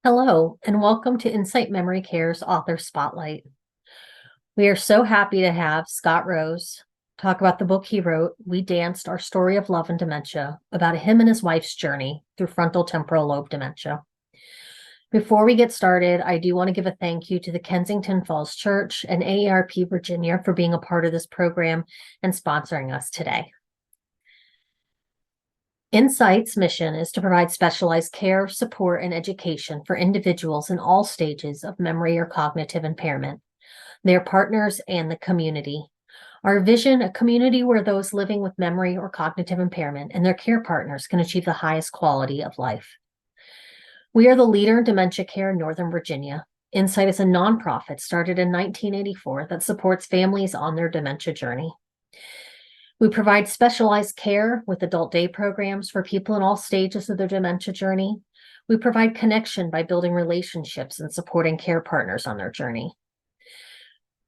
Hello, and welcome to Insight Memory Care's Author Spotlight. We are so happy to have Scott Rose talk about the book he wrote, We Danced, Our Story of Love and Dementia, about him and his wife's journey through frontotemporal lobe dementia. Before we get started, I do want to give a thank you to the Kensington Falls Church and AARP Virginia for being a part of this program and sponsoring us today. Insight's mission is to provide specialized care, support, and education for individuals in all stages of memory or cognitive impairment, their partners, and the community. Our vision, a community where those living with memory or cognitive impairment and their care partners can achieve the highest quality of life. We are the leader in dementia care in Northern Virginia. Insight is a nonprofit started in 1984 that supports families on their dementia journey. We provide specialized care with adult day programs for people in all stages of their dementia journey. We provide connection by building relationships and supporting care partners on their journey.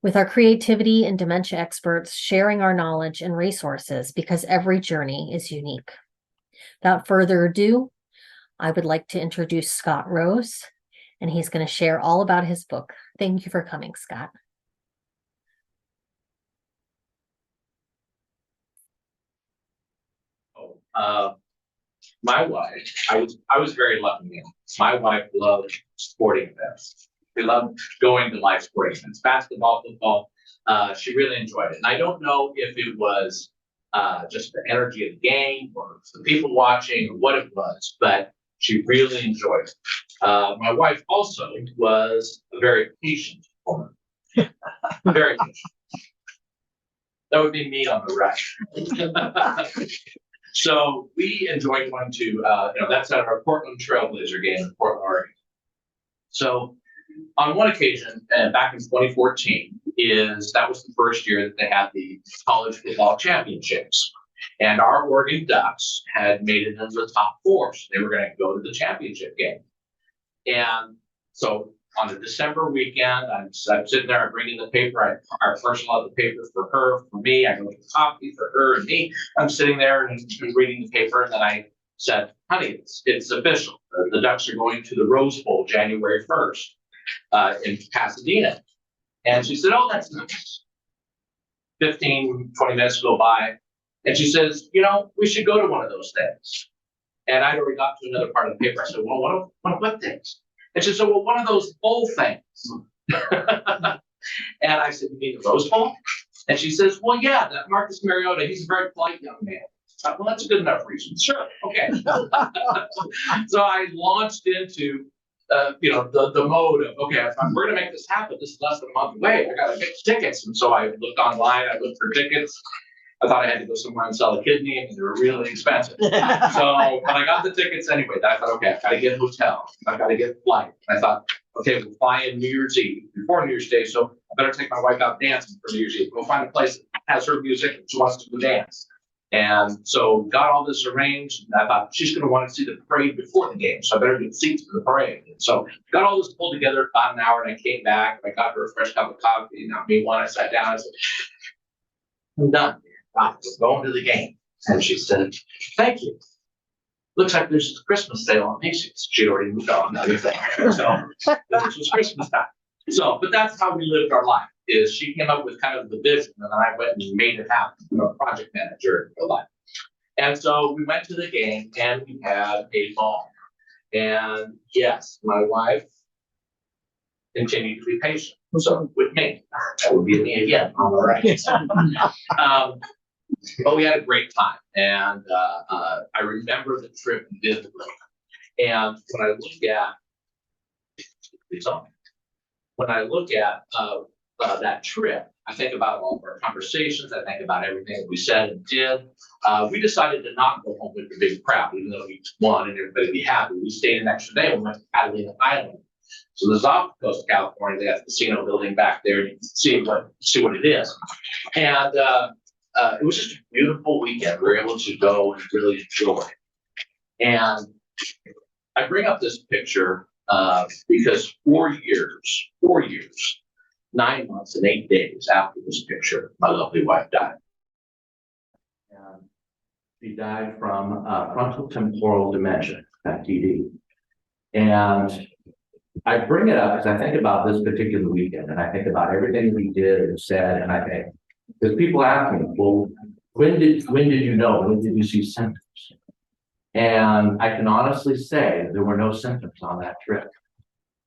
With our creativity and dementia experts sharing our knowledge and resources because every journey is unique. Without further ado, I would like to introduce Scott Rose, and he's going to share all about his book. Thank you for coming, Scott. My wife, I was very lucky. My wife loved sporting events. She loved going to live sporting events, basketball, football. She really enjoyed it. And I don't know if it was just the energy of the game or the people watching or what it was, but she really enjoyed it. My wife also was a very patient woman. Very patient. That would be me on the right. So we enjoyed going to, that's at our Portland Trailblazer game in Portland, Oregon. So on one occasion, back in 2014, that was the first year that they had the college football championships. And our Oregon Ducks had made it into the top four, so they were going to go to the championship game. And so on a December weekend, I'm sitting there, I'm reading the paper. I parcel out the paper for her, for me. I go get coffee for her and me. I'm sitting there and reading the paper, and then I said, honey, it's official. The Ducks are going to the Rose Bowl January 1st in Pasadena. And she said, oh, that's nice. 15, 20 minutes go by. And she says, we should go to one of those things. And I'd already got to another part of the paper. I said, well, what things? And she said, well, one of those bowl things. And I said, you mean the Rose Bowl? And she says, well, yeah, that Marcus Mariota, he's a very polite young man. I thought, well, that's a good enough reason. Sure, okay. So I launched into, the mode of, okay, if we're going to make this happen, this is less than a month away. I got to get tickets. And so I looked online, I looked for tickets. I thought I had to go somewhere and sell a kidney, and they were really expensive. So, but I got the tickets anyway. I thought, okay, I've got to get a hotel. I've got to get a flight. And I thought, okay, we'll fly in New Year's Eve, before New Year's Day, so I better take my wife out dancing for New Year's Eve. We'll find a place that has her music and she wants to go dance. And so got all this arranged, and I thought she's going to want to see the parade before the game, so I better get seats for the parade. And so got all this pulled together about an hour, and I came back, and I got her a fresh cup of coffee, not me one. I sat down, I said, I'm done. We're going to the game. And she said, thank you. Looks like there's a Christmas sale on Macy's. She'd already moved on to other things. So this was Christmas time. So, but that's how we lived our life, is she came up with kind of the vision, and I went and made it happen. I'm a project manager for life. And so we went to the game, and we had a ball. And yes, my wife continued to be patient. So with me, that would be me again on the right. But we had a great time, and I remember the trip vividly. And when I look at that trip, I think about all of our conversations. I think about everything that we said and did. We decided to not go home with the big crowd, even though we won and everybody would be happy. We stayed an extra day and went to Catalina Island. So this is off the coast of California. They have the casino building back there, and you can see what it is. And it was just a beautiful weekend. We were able to go and really enjoy it. And I bring up this picture because 4 years, 9 months and 8 days after this picture, my lovely wife died. And she died from frontotemporal dementia, FTD. And I bring it up because I think about this particular weekend and I think about everything we did and said, and I think, because people ask me, well, when did you know? When did you see symptoms? And I can honestly say there were no symptoms on that trip.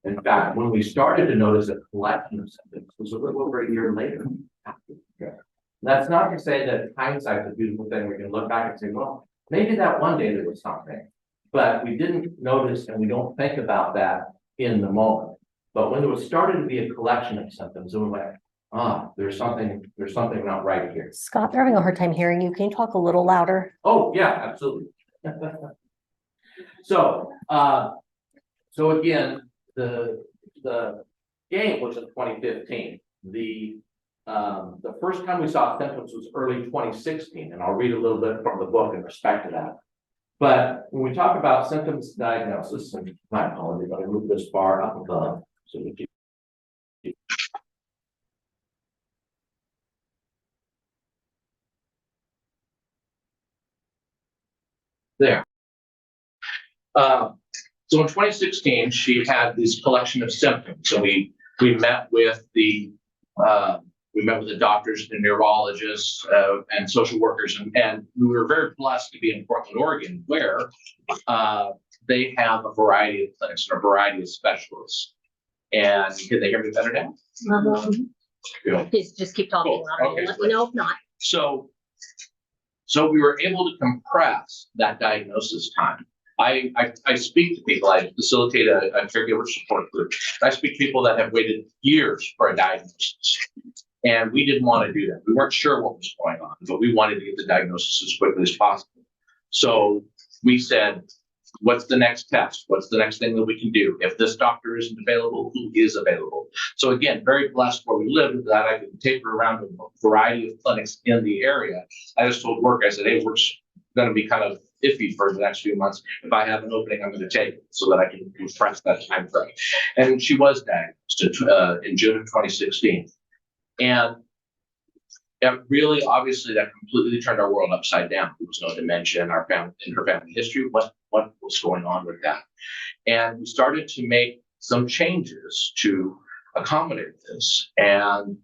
In fact, when we started to notice a collection of symptoms, it was a little over a year later after the trip. That's not to say that hindsight is a beautiful thing. We can look back and say, well, maybe that one day there was something, but we didn't notice and we don't think about that in the moment. But when there was started to be a collection of symptoms, we went, there's something not right here. Scott, they're having a hard time hearing you. Can you talk a little louder? Oh, yeah, absolutely. So again, the game was in 2015. The first time we saw symptoms was early 2016, and I'll read a little bit from the book in respect to that. But when we talk about symptoms diagnosis, and my apologies, but I moved this bar up above so we can. There. So in 2016, she had this collection of symptoms. So we met with the doctors, the neurologists, and social workers, and we were very blessed to be in Portland, Oregon, where they have a variety of clinics and a variety of specialists. And can they hear me better now? Please just keep talking. Cool. Okay, let me know if not. So we were able to compress that diagnosis time. I speak to people, I facilitate a caregiver support group. I speak to people that have waited years for a diagnosis. And we didn't want to do that. We weren't sure what was going on, but we wanted to get the diagnosis as quickly as possible. So we said, what's the next test? What's the next thing that we can do? If this doctor isn't available, who is available? So again, very blessed where we live that I could taper around a variety of clinics in the area. I just told work, I said, hey, work's going to be kind of iffy for the next few months. If I have an opening, I'm going to take it so that I can compress that time frame. And she was diagnosed in June of 2016. And really, obviously, that completely turned our world upside down. There was no dementia in her family history. What was going on with that? And we started to make some changes to accommodate this. And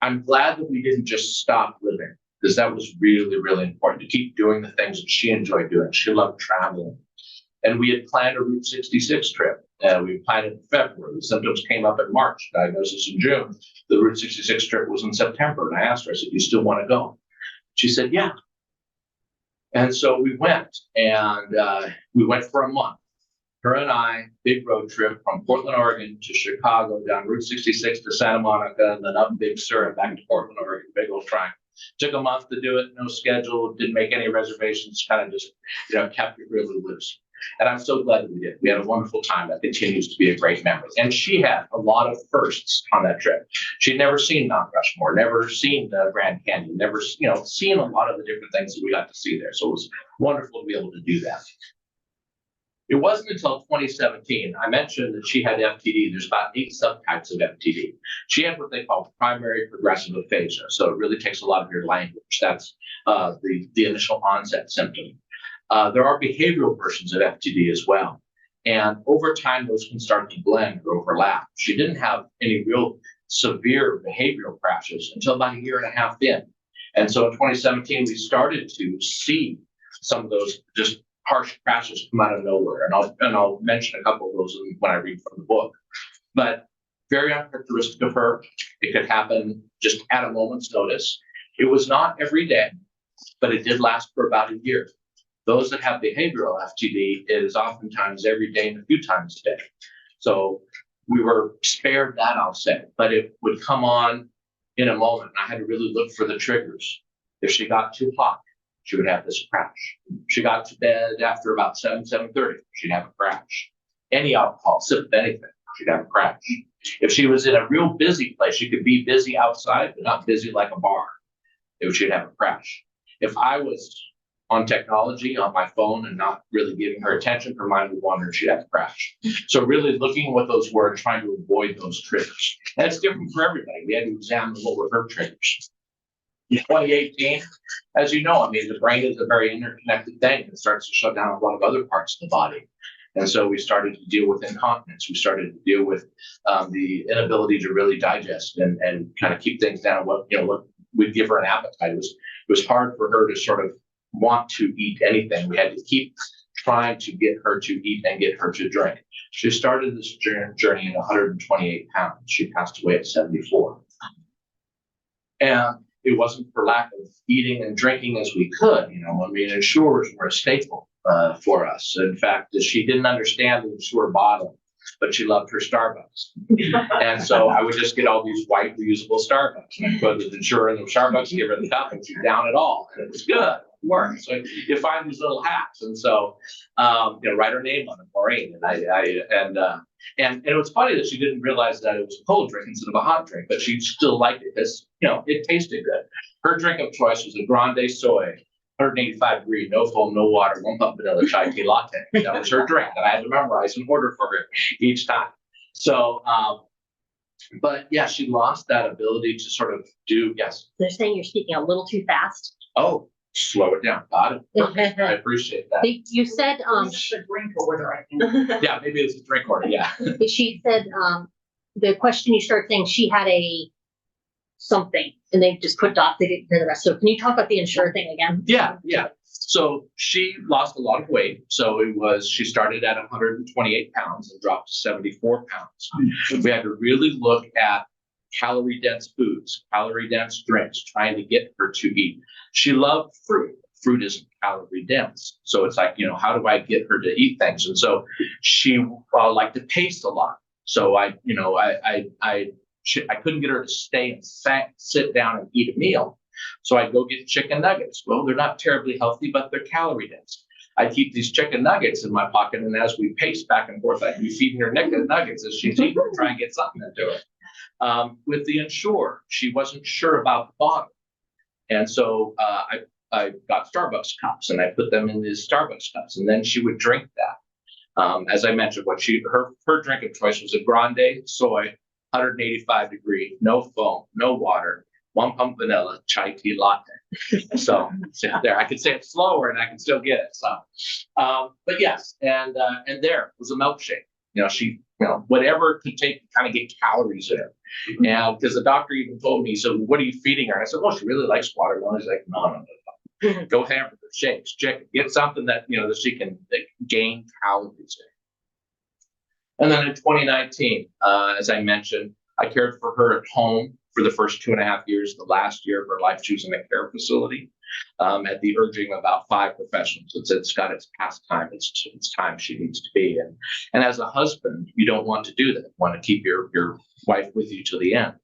I'm glad that we didn't just stop living, because that was really, really important to keep doing the things that she enjoyed doing. She loved traveling. And we had planned a Route 66 trip. We planned it in February. The symptoms came up in March, diagnosis in June. The Route 66 trip was in September. And I asked her, I said, you still want to go? She said, yeah. And so we went, and we went for a month. Her and I, big road trip from Portland, Oregon to Chicago, down Route 66 to Santa Monica, and then up Big Sur and back to Portland, Oregon, big old triangle. Took a month to do it, no schedule, didn't make any reservations, kind of just, kept it really loose. And I'm so glad that we did. We had a wonderful time. That continues to be a great memory. And she had a lot of firsts on that trip. She'd never seen Mount Rushmore, never seen the Grand Canyon, never, seen a lot of the different things that we got to see there. So it was wonderful to be able to do that. It wasn't until 2017, I mentioned that she had FTD. There's about 8 subtypes of FTD. She had what they call primary progressive aphasia. So it really takes a lot of your language. That's the initial onset symptom. There are behavioral versions of FTD as well. And over time, those can start to blend or overlap. She didn't have any real severe behavioral crashes until about a year and a half in. And so in 2017, we started to see some of those just harsh crashes come out of nowhere. And I'll mention a couple of those when I read from the book. But very uncharacteristic of her. It could happen just at a moment's notice. It was not every day, but it did last for about a year. Those that have behavioral FTD, it is oftentimes every day and a few times a day. So we were spared that, I'll say, but it would come on in a moment. I had to really look for the triggers. If she got too hot, she would have this crash. She got to bed after about 7:30, she'd have a crash. Any alcohol, sip of anything, she'd have a crash. If she was in a real busy place, she could be busy outside, but not busy like a bar, she'd have a crash. If I was on technology, on my phone, and not really giving her attention, her mind would wander and she'd have to crash. So really looking at what those were, trying to avoid those triggers. And it's different for everybody. We had to examine what were her triggers. In 2018, as you know, the brain is a very interconnected thing. It starts to shut down a lot of other parts of the body. And so we started to deal with incontinence. We started to deal with the inability to really digest and kind of keep things down. What we'd give her an appetite. It was hard for her to sort of want to eat anything. We had to keep trying to get her to eat and get her to drink. She started this journey at 128 pounds. She passed away at 74. And it wasn't for lack of eating and drinking as we could. Ensures were a staple for us. In fact, she didn't understand the Ensure bottle, but she loved her Starbucks. And so I would just get all these white reusable Starbucks. And I'd put the Ensure in the Starbucks, give her the cup, and she'd down it all. And it was good. It worked. So you find these little hacks. And so, write her name on it, Maureen. And it was funny that she didn't realize that it was a cold drink instead of a hot drink, but she still liked it because, it tasted good. Her drink of choice was a grande soy, 185 degree, no foam, no water, 1 pump vanilla chai tea latte. That was her drink that I had to memorize and order for her each time. So, but yeah, she lost that ability to sort of do, yes. They're saying you're speaking a little too fast. Oh, slow it down. Got it. Perfect. I appreciate that. You said, It's a drink order, I think. Yeah, maybe it's a drink order. Yeah. she said, the question you started saying she had a something and they just put dots, they didn't hear the rest. So can you talk about the Ensure thing again? Yeah. So she lost a lot of weight. So she started at 128 pounds and dropped to 74 pounds. We had to really look at calorie dense foods, calorie dense drinks, trying to get her to eat. She loved fruit. Fruit isn't calorie dense. So it's like, how do I get her to eat things? And so she liked to taste a lot. So I couldn't get her to stay and sit down and eat a meal. So I'd go get chicken nuggets. Well, they're not terribly healthy, but they're calorie dense. I keep these chicken nuggets in my pocket, and as we pace back and forth, I'd be feeding her nuggets as she's eating, try and get something into it. With the Ensure, she wasn't sure about the bottle. And so I got Starbucks cups and I put them in these Starbucks cups, and then she would drink that. As I mentioned, her drink of choice was a grande soy, 185 degree, no foam, no water, 1 pump vanilla chai tea latte. So there, I could say it slower and I can still get it. So, but yes, and there was a milkshake. She, whatever could take to kind of get calories in it. And because the doctor even told me, so what are you feeding her? And I said, well, she really likes watermelon. He's like, no. Go hamburger, shakes, chicken, get something that, that she can gain calories in. And then in 2019, as I mentioned, I cared for her at home for the first 2.5 years. The last year of her life, she was in a care facility at the urging of about 5 professionals. It's got its past time. It's time she needs to be. And as a husband, you don't want to do that. You want to keep your wife with you to the end.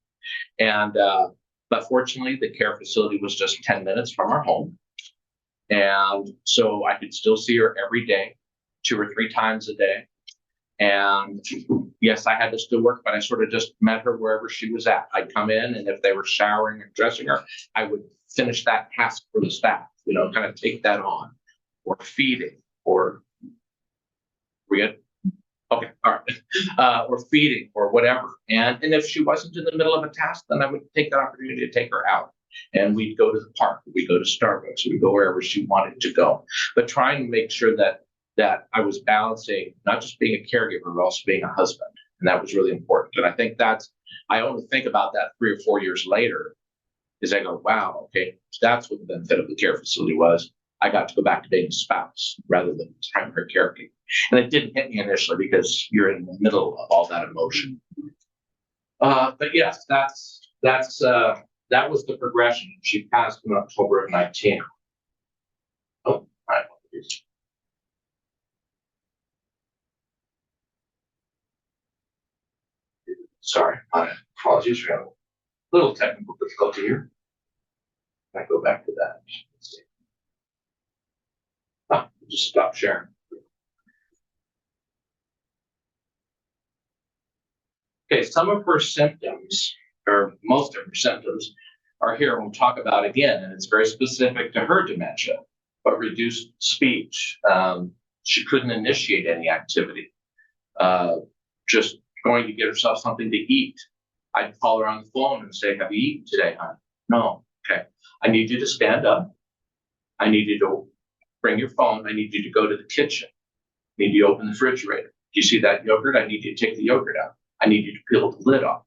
But fortunately, the care facility was just 10 minutes from our home. And so I could still see her every day, 2 or 3 times a day. And yes, I had to still work, but I sort of just met her wherever she was at. I'd come in, and if they were showering and dressing her, I would finish that task for the staff, kind of take that on, or feeding, or we had, okay, all right, or feeding, or whatever. And if she wasn't in the middle of a task, then I would take that opportunity to take her out. And we'd go to the park, we'd go to Starbucks, we'd go wherever she wanted to go. But trying to make sure that I was balancing not just being a caregiver, but also being a husband. And that was really important. And I think I only think about that 3 or 4 years later, is I go, wow, okay, that's what the benefit of the care facility was. I got to go back to being a spouse rather than primary caregiver. And it didn't hit me initially because you're in the middle of all that emotion. But yes, that was the progression. She passed in October of 19. Oh, my apologies. Sorry, my apologies. We have a little technical difficulty here. I go back to that. Let's see. Just stop sharing. Okay, some of her symptoms, or most of her symptoms, are here. We'll talk about again, and it's very specific to her dementia, but reduced speech. She couldn't initiate any activity. Just going to get herself something to eat. I'd call her on the phone and say, have you eaten today, honey? No. Okay. I need you to stand up. I need you to bring your phone. I need you to go to the kitchen. Need you to open the refrigerator. Do you see that yogurt? I need you to take the yogurt out. I need you to peel the lid off.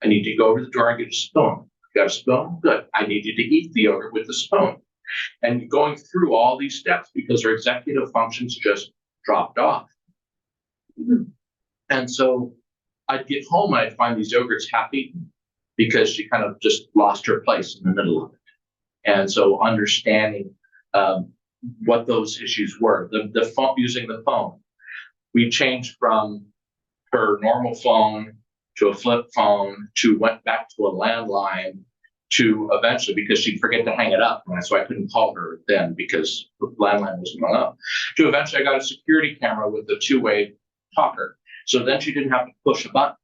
I need you to go over to the drawer and get a spoon. You got a spoon? Good. I need you to eat the yogurt with the spoon. And going through all these steps because her executive functions just dropped off. And so I'd get home and I'd find these yogurts half eaten because she kind of just lost her place in the middle of it. And so understanding what those issues were, the phone, using the phone, we changed from her normal phone to a flip phone to went back to a landline to eventually, because she'd forget to hang it up, and so I couldn't call her then because the landline wasn't hung up, to eventually I got a security camera with a two-way talker. So then she didn't have to push a button.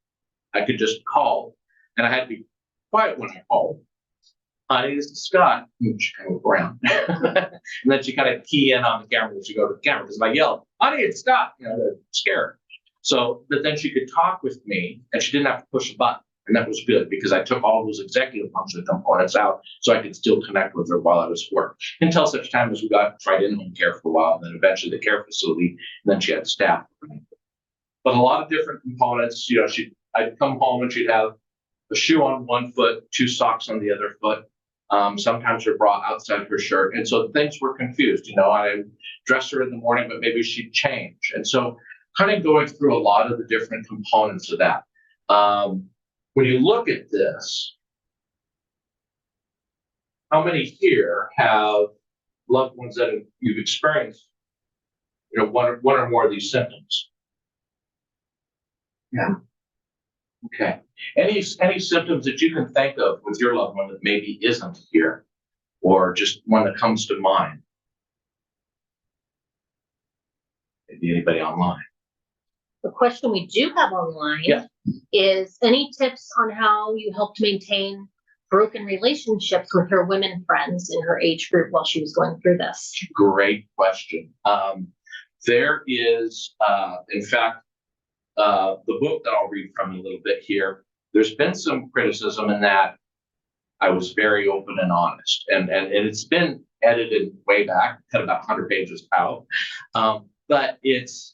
I could just call, and I had to be quiet when I called. Hi, this is Scott. And she kind of look around. And then she kind of key in on the camera when she go to the camera. Because if I yell, honey, it's Scott, they're scared. So, but then she could talk with me and she didn't have to push a button. And that was good because I took all those executive function components out so I could still connect with her while I was at work. Until such time as we tried in-home care for a while, and then eventually the care facility, and then she had staff. But a lot of different components, I'd come home and she'd have a shoe on one foot, 2 socks on the other foot. Sometimes her bra outside her shirt. And so things were confused. I dress her in the morning, but maybe she'd change. And so kind of going through a lot of the different components of that. When you look at this, how many here have loved ones that you've experienced, one or more of these symptoms? Yeah. Okay. Any symptoms that you can think of with your loved one that maybe isn't here, or just one that comes to mind? Maybe anybody online? The question we do have online Yeah. is any tips on how you helped maintain broken relationships with her women friends in her age group while she was going through this? Great question. There is, in fact, the book that I'll read from a little bit here, there's been some criticism in that I was very open and honest, and it's been edited way back, cut about 100 pages out, but it's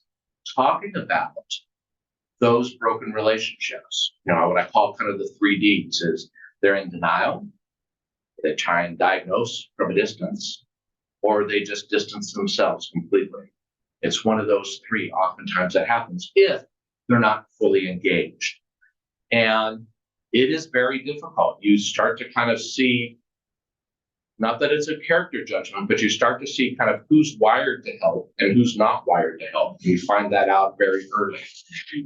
talking about those broken relationships. What I call kind of the 3 Ds is they're in denial, they try and diagnose from a distance, or they just distance themselves completely. It's one of those 3 oftentimes that happens if they're not fully engaged. And it is very difficult. You start to kind of see, not that it's a character judgment, but you start to see kind of who's wired to help and who's not wired to help. You find that out very early.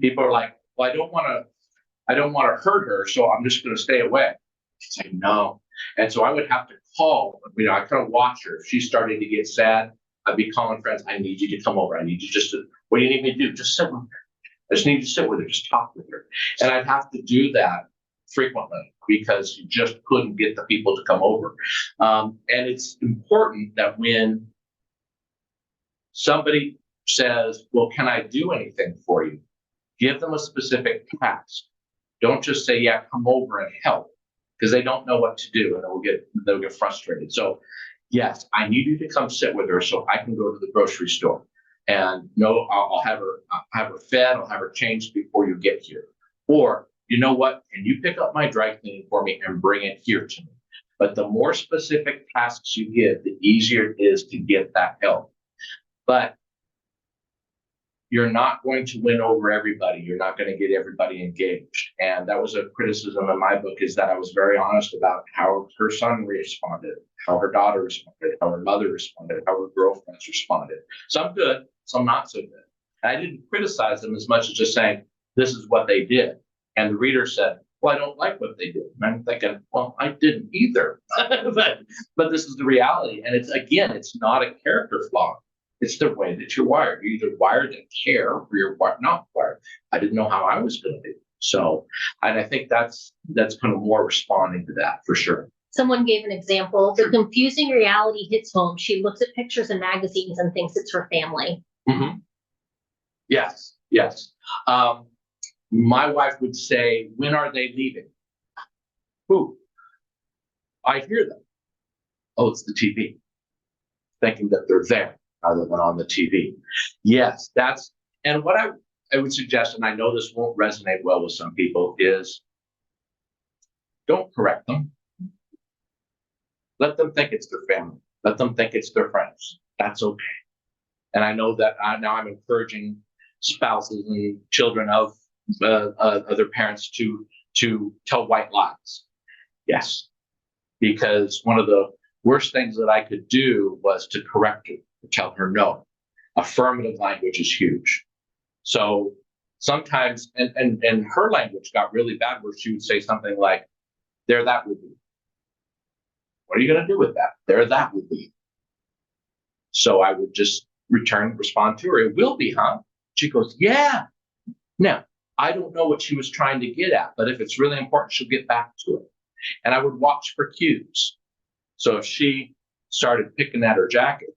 People are like, well, I don't want to hurt her, so I'm just going to stay away. It's like, no. And so I would have to call, I kind of watch her. If she's starting to get sad, I'd be calling friends. I need you to come over. I need you what do you need me to do? Just sit with her. I just need to sit with her, just talk with her. And I'd have to do that frequently because you just couldn't get the people to come over. And it's important that when somebody says, well, can I do anything for you? Give them a specific task. Don't just say, yeah, come over and help, because they don't know what to do and they'll get frustrated. So yes, I need you to come sit with her so I can go to the grocery store. And no, I'll have her fed, I'll have her changed before you get here. Or, you know what, can you pick up my dry cleaning for me and bring it here to me? But the more specific tasks you give, the easier it is to get that help. But you're not going to win over everybody. You're not going to get everybody engaged. And that was a criticism in my book, is that I was very honest about how her son responded, how her daughter responded, how her mother responded, how her girlfriends responded. Some good, some not so good. And I didn't criticize them as much as just saying, this is what they did. And the reader said, well, I don't like what they did. And I'm thinking, well, I didn't either. but this is the reality. And it's not a character flaw. It's the way that you're wired. You're either wired to care or you're not wired. I didn't know how I was going to be. So, and I think that's kind of more responding to that for sure. Someone gave an example. The confusing reality hits home. She looks at pictures and magazines and thinks it's her family. Mm-hmm. Yes. My wife would say, when are they leaving? Who? I hear them. Oh, it's the TV. Thinking that they're there. rather than on the TV. Yes, and what I would suggest, and I know this won't resonate well with some people, is don't correct them. Let them think it's their family. Let them think it's their friends. That's okay. And I know that now I'm encouraging spouses and children of other parents to tell white lies. Yes, because one of the worst things that I could do was to correct her, to tell her no. Affirmative language is huge. So sometimes, and her language got really bad where she would say something like, there that would be. What are you going to do with that? There that would be. So I would just respond to her. It will be, huh? She goes, yeah. Now, I don't know what she was trying to get at, but if it's really important, she'll get back to it. And I would watch for cues. So if she started picking at her jacket,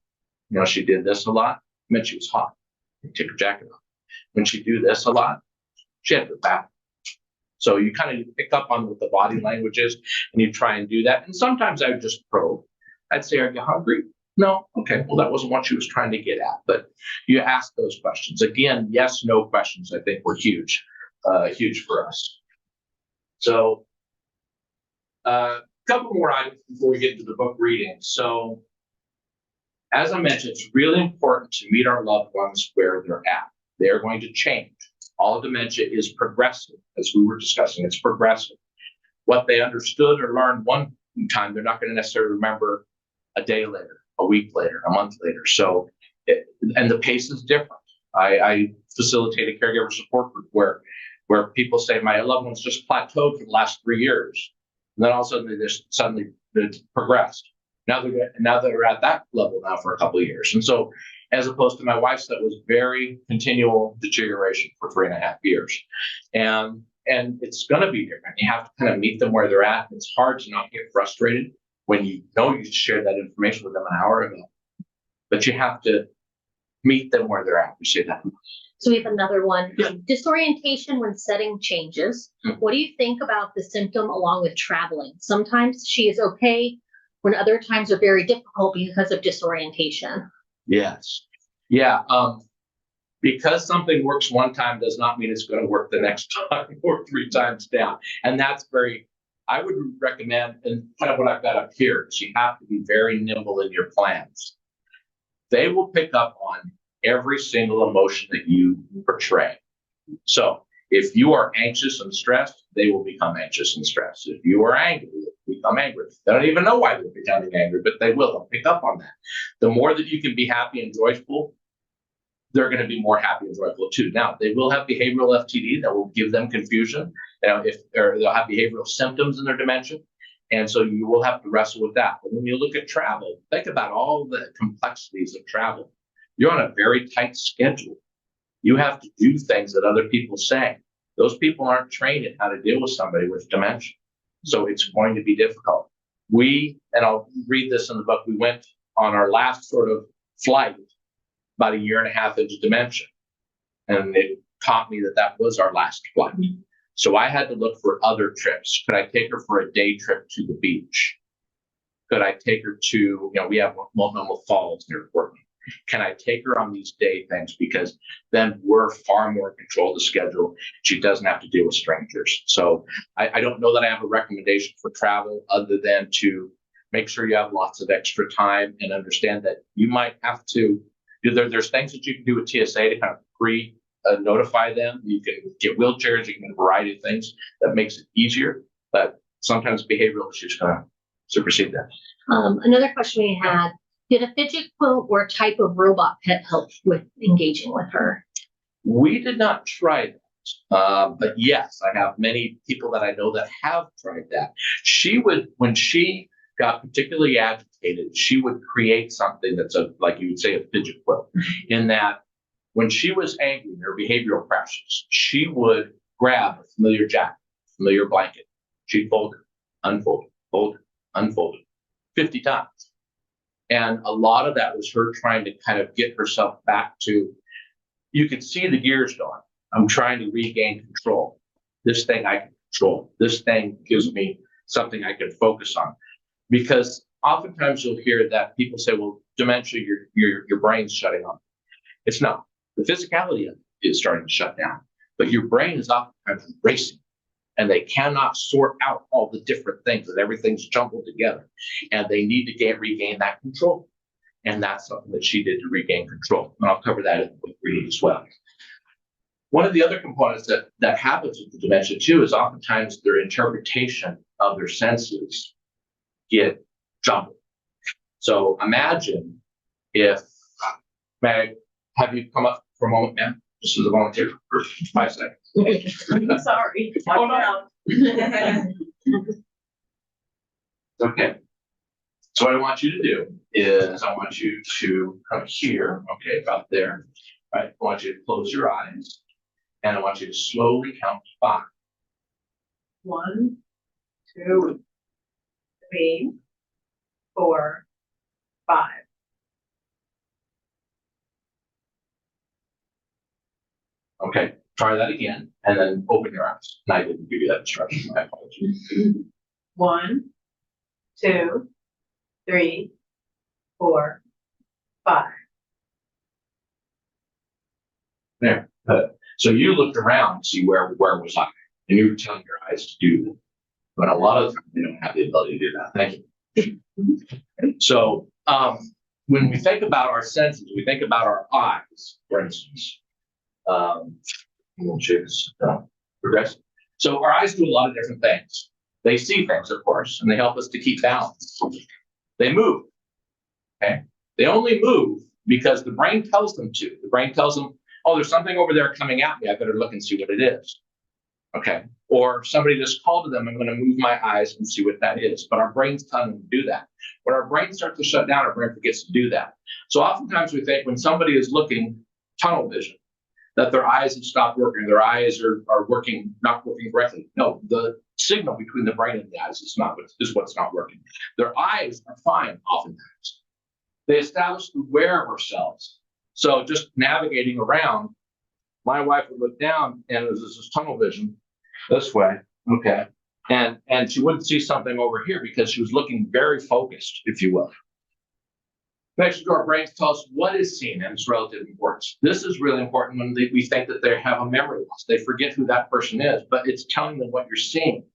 she did this a lot, it meant she was hot. Take her jacket off. When she do this a lot, she had to go back. So you kind of pick up on what the body language is, and you try and do that. And sometimes I would just probe. I'd say, are you hungry? No? Okay, well, that wasn't what she was trying to get at. But you ask those questions. Again, yes, no questions, I think, were huge for us. So a couple more items before we get into the book reading. So as I mentioned, it's really important to meet our loved ones where they're at. They are going to change. All dementia is progressive, as we were discussing. It's progressive. What they understood or learned one time, they're not going to necessarily remember a day later, a week later, a month later. So, and the pace is different. I facilitate a caregiver support group where people say, my loved one's just plateaued for the last 3 years. And then all of a sudden they progressed. Now they're at that level now for a couple of years. And so, as opposed to my wife's, that was very continual deterioration for 3.5 years. And it's going to be different. You have to kind of meet them where they're at. It's hard to not get frustrated when you know you shared that information with them an hour ago. But you have to meet them where they're at. We say that. So we have another one. Yeah. Disorientation when setting changes. What do you think about the symptom along with traveling? Sometimes she is okay when other times are very difficult because of disorientation. Yes. Yeah. Because something works one time does not mean it's going to work the next time or 3 times down. And that's I would recommend, and kind of what I've got up here, is you have to be very nimble in your plans. They will pick up on every single emotion that you portray. So if you are anxious and stressed, they will become anxious and stressed. If you are angry, they become angry. They don't even know why they're becoming angry, but they will. They'll pick up on that. The more that you can be happy and joyful, they're going to be more happy and joyful too. Now, they will have behavioral FTD that will give them confusion. They'll have behavioral symptoms in their dementia. And so you will have to wrestle with that. But when you look at travel, think about all the complexities of travel. You're on a very tight schedule. You have to do things that other people say. Those people aren't trained in how to deal with somebody with dementia. So it's going to be difficult. And I'll read this in the book, we went on our last sort of flight about 1.5 years into dementia. And it taught me that was our last flight. So I had to look for other trips. Could I take her for a day trip to the beach? Could I take her to, we have Multnomah Falls near Portland. Can I take her on these day things? Because then we're far more in control of the schedule. She doesn't have to deal with strangers. So I don't know that I have a recommendation for travel other than to make sure you have lots of extra time and understand that you might have to, there's things that you can do with TSA to kind of notify them. You can get wheelchairs, you can get a variety of things that makes it easier, but sometimes behavioral issues going to supersede that. Another question we had, did a fidget quilt or type of robot pet help with engaging with her? We did not try that, but yes, I have many people that I know that have tried that. She would, when she got particularly agitated, she would create something that's like you would say, a fidget quilt, in that when she was angry in her behavioral crashes, she would grab a familiar jacket, familiar blanket. She'd fold it, unfold it, fold it, unfold it 50 times. And a lot of that was her trying to kind of get herself back to, you could see the gears going. I'm trying to regain control. This thing I can control. This thing gives me something I can focus on. Because oftentimes you'll hear that people say, well, dementia, your brain's shutting off. It's not. The physicality of it is starting to shut down, but your brain is oftentimes racing, and they cannot sort out all the different things, and everything's jumbled together, and they need to regain that control. And that's something that she did to regain control. And I'll cover that in the book reading as well. One of the other components that happens with the dementia too is oftentimes their interpretation of their senses get jumbled. So imagine if, may I have you come up for a moment, ma'am? Just as a volunteer for 5 seconds. Sorry. Oh, no. Okay. So what I want you to do is I want you to come here, okay, about there. All right, I want you to close your eyes, and I want you to slowly count to 5. 1, 2, 3, 4, 5. Okay, try that again, and then open your eyes. And I didn't give you that instruction. My apologies. 1, 2, 3, 4, 5. There. So you looked around to see where was I, and you were telling your eyes to do that. But a lot of the time they don't have the ability to do that. Thank you. So when we think about our senses, we think about our eyes, for instance. Which is progressive. So our eyes do a lot of different things. They see things, of course, and they help us to keep balance. They move. Okay. They only move because the brain tells them to. The brain tells them, oh, there's something over there coming at me. I better look and see what it is. Okay. Or somebody just called to them, I'm going to move my eyes and see what that is. But our brain's telling them to do that. When our brain starts to shut down, our brain forgets to do that. So oftentimes we think when somebody is looking tunnel vision, that their eyes have stopped working, their eyes are not working correctly. No, the signal between the brain and the eyes is what's not working. Their eyes are fine oftentimes. They establish the aware of ourselves. So just navigating around, my wife would look down and there's this tunnel vision this way, okay, and she wouldn't see something over here because she was looking very focused, if you will. Next to our brains tell us what is seen, and it's relative importance. This is really important when we think that they have a memory loss. They forget who that person is, but it's telling them what you're seeing.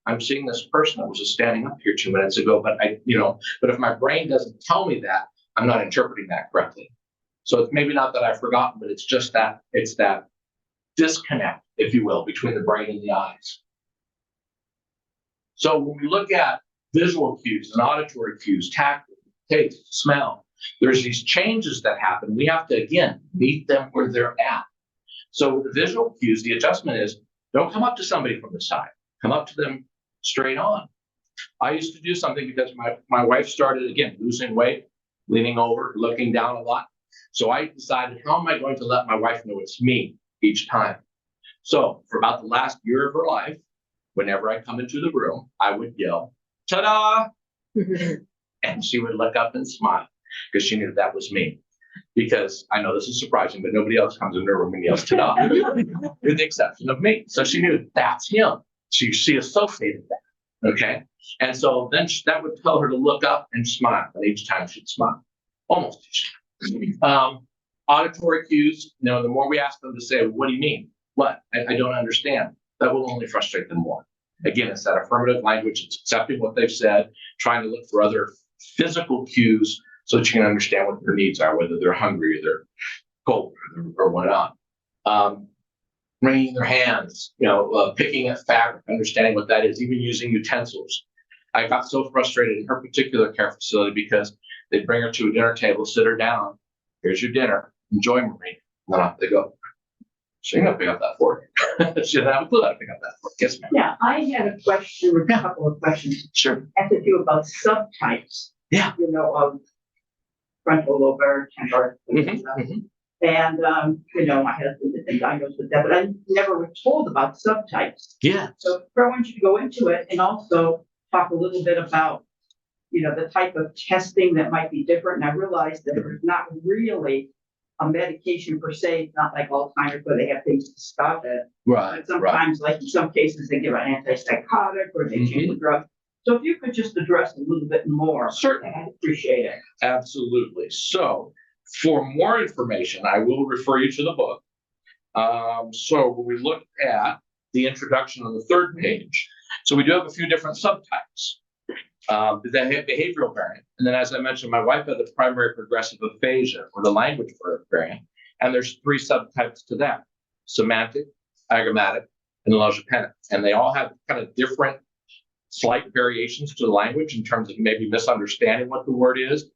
I'm seeing this person that was just standing up here 2 minutes ago, but but if my brain doesn't tell me that, I'm not interpreting that correctly. So it's maybe not that I've forgotten, but it's just that it's that disconnect, if you will, between the brain and the eyes. So when we look at visual cues and auditory cues, tactile, taste, smell, there's these changes that happen. We have to, again, meet them where they're at. So with the visual cues, the adjustment is don't come up to somebody from the side. Come up to them straight on. I used to do something because my wife started, again, losing weight, leaning over, looking down a lot. So I decided, how am I going to let my wife know it's me each time? So for about the last year of her life, whenever I come into the room, I would yell, ta-da! And she would look up and smile because she knew that was me. Because I know this is surprising, but nobody else comes into her room and yells, ta-da, with the exception of me. So she knew that's him. She associated that, okay? And so then that would tell her to look up and smile, and each time she'd smile, almost each time. Auditory cues, the more we ask them to say, what do you mean? What? I don't understand. That will only frustrate them more. Again, it's that affirmative language. It's accepting what they've said, trying to look for other physical cues so that you can understand what their needs are, whether they're hungry or they're cold or whatnot. Wringing their hands, picking at fabric, understanding what that is, even using utensils. I got so frustrated in her particular care facility because they'd bring her to a dinner table, sit her down. Here's your dinner. Enjoy, Marie. And then off they go. She ain't gonna pick up that fork. She didn't have a clue how to pick up that fork. Yes, ma'am. Yeah, I had a question, or a couple of questions. Sure. Have to do about subtypes. Yeah. Of frontal lobar, temporal. And, my husband had been diagnosed with that, but I never was told about subtypes. Yeah. So I want you to go into it and also talk a little bit about, the type of testing that might be different. And I realized that there's not really a medication per se. It's not like Alzheimer's where they have things to stop it. Right. But sometimes, like in some cases, they give an antipsychotic or they change the drug. So if you could just address a little bit more. Certainly. I'd appreciate it. Absolutely. So for more information, I will refer you to the book. So when we look at the introduction on the third page, so we do have a few different subtypes. The behavioral variant, and then as I mentioned, my wife had the primary progressive aphasia or the language variant, and there's 3 subtypes to that: semantic, agrammatic, and logopenic, and they all have kind of different slight variations to the language in terms of maybe misunderstanding what the word is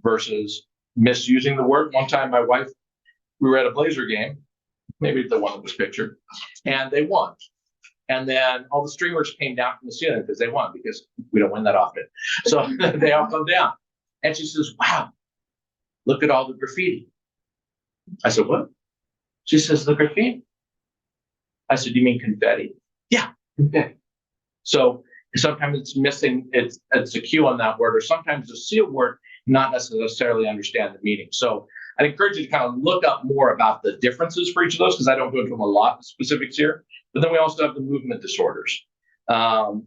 versus misusing the word. One time, my wife, we were at a Blazer game, maybe the one that was pictured, and they won. And then all the streamers came down from the ceiling because they won, because we don't win that often. So they all come down. And she says, wow, look at all the graffiti. I said, what? She says, the graffiti. I said, you mean confetti? Yeah, confetti. So sometimes it's missing, it's a cue on that word, or sometimes you'll see a word, not necessarily understand the meaning. So I'd encourage you to kind of look up more about the differences for each of those, because I don't go into them a lot of specifics here. But then we also have the movement disorders. And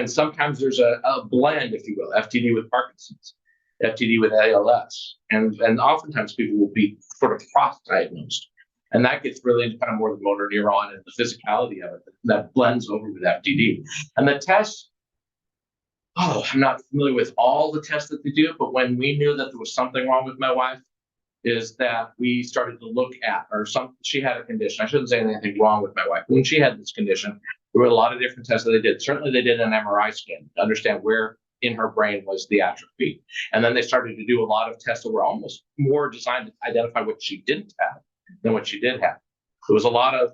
sometimes there's a blend, if you will, FTD with Parkinson's, FTD with ALS. And oftentimes people will be sort of cross-diagnosed. And that gets really into kind of more the motor neuron and the physicality of it that blends over with FTD. And the tests, I'm not familiar with all the tests that they do, but when we knew that there was something wrong with my wife, is that we started to look at, she had a condition. I shouldn't say anything wrong with my wife. When she had this condition, there were a lot of different tests that they did. Certainly they did an MRI scan to understand where in her brain was the atrophy. And then they started to do a lot of tests that were almost more designed to identify what she didn't have than what she did have. There was a lot of,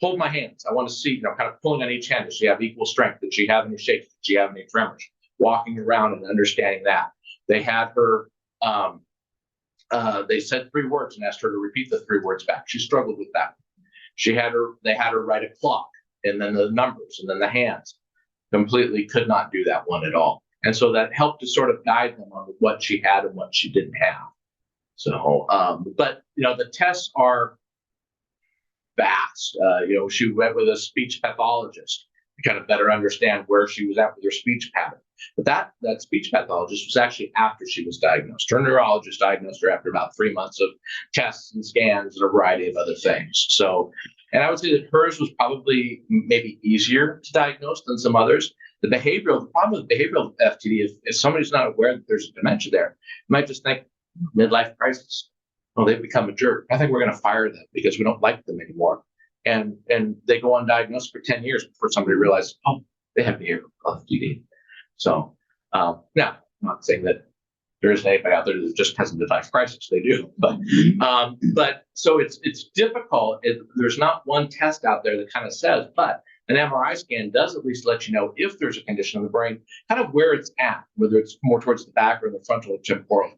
hold my hands. I want to see, kind of pulling on each hand. Does she have equal strength? Did she have any shakes? Did she have any tremors? Walking around and understanding that. They had her, they said 3 words and asked her to repeat the 3 words back. She struggled with that. They had her write a clock and then the numbers and then the hands. Completely could not do that one at all. And so that helped to sort of guide them on what she had and what she didn't have. So, but the tests are vast. She went with a speech pathologist to kind of better understand where she was at with her speech pattern. But that speech pathologist was actually after she was diagnosed. Her neurologist diagnosed her after about 3 months of tests and scans and a variety of other things. So, and I would say that hers was probably maybe easier to diagnose than some others. The problem with behavioral FTD is if somebody's not aware that there's a dementia there, you might just think midlife crisis. Oh, they've become a jerk. I think we're going to fire them because we don't like them anymore. And they go undiagnosed for 10 years before somebody realizes, oh, they have behavioral FTD. So now, I'm not saying that there isn't anybody out there that just has a midlife crisis. They do, but so it's difficult. There's not one test out there that kind of says, but an MRI scan does at least let you know if there's a condition in the brain, kind of where it's at, whether it's more towards the back or the frontotemporal.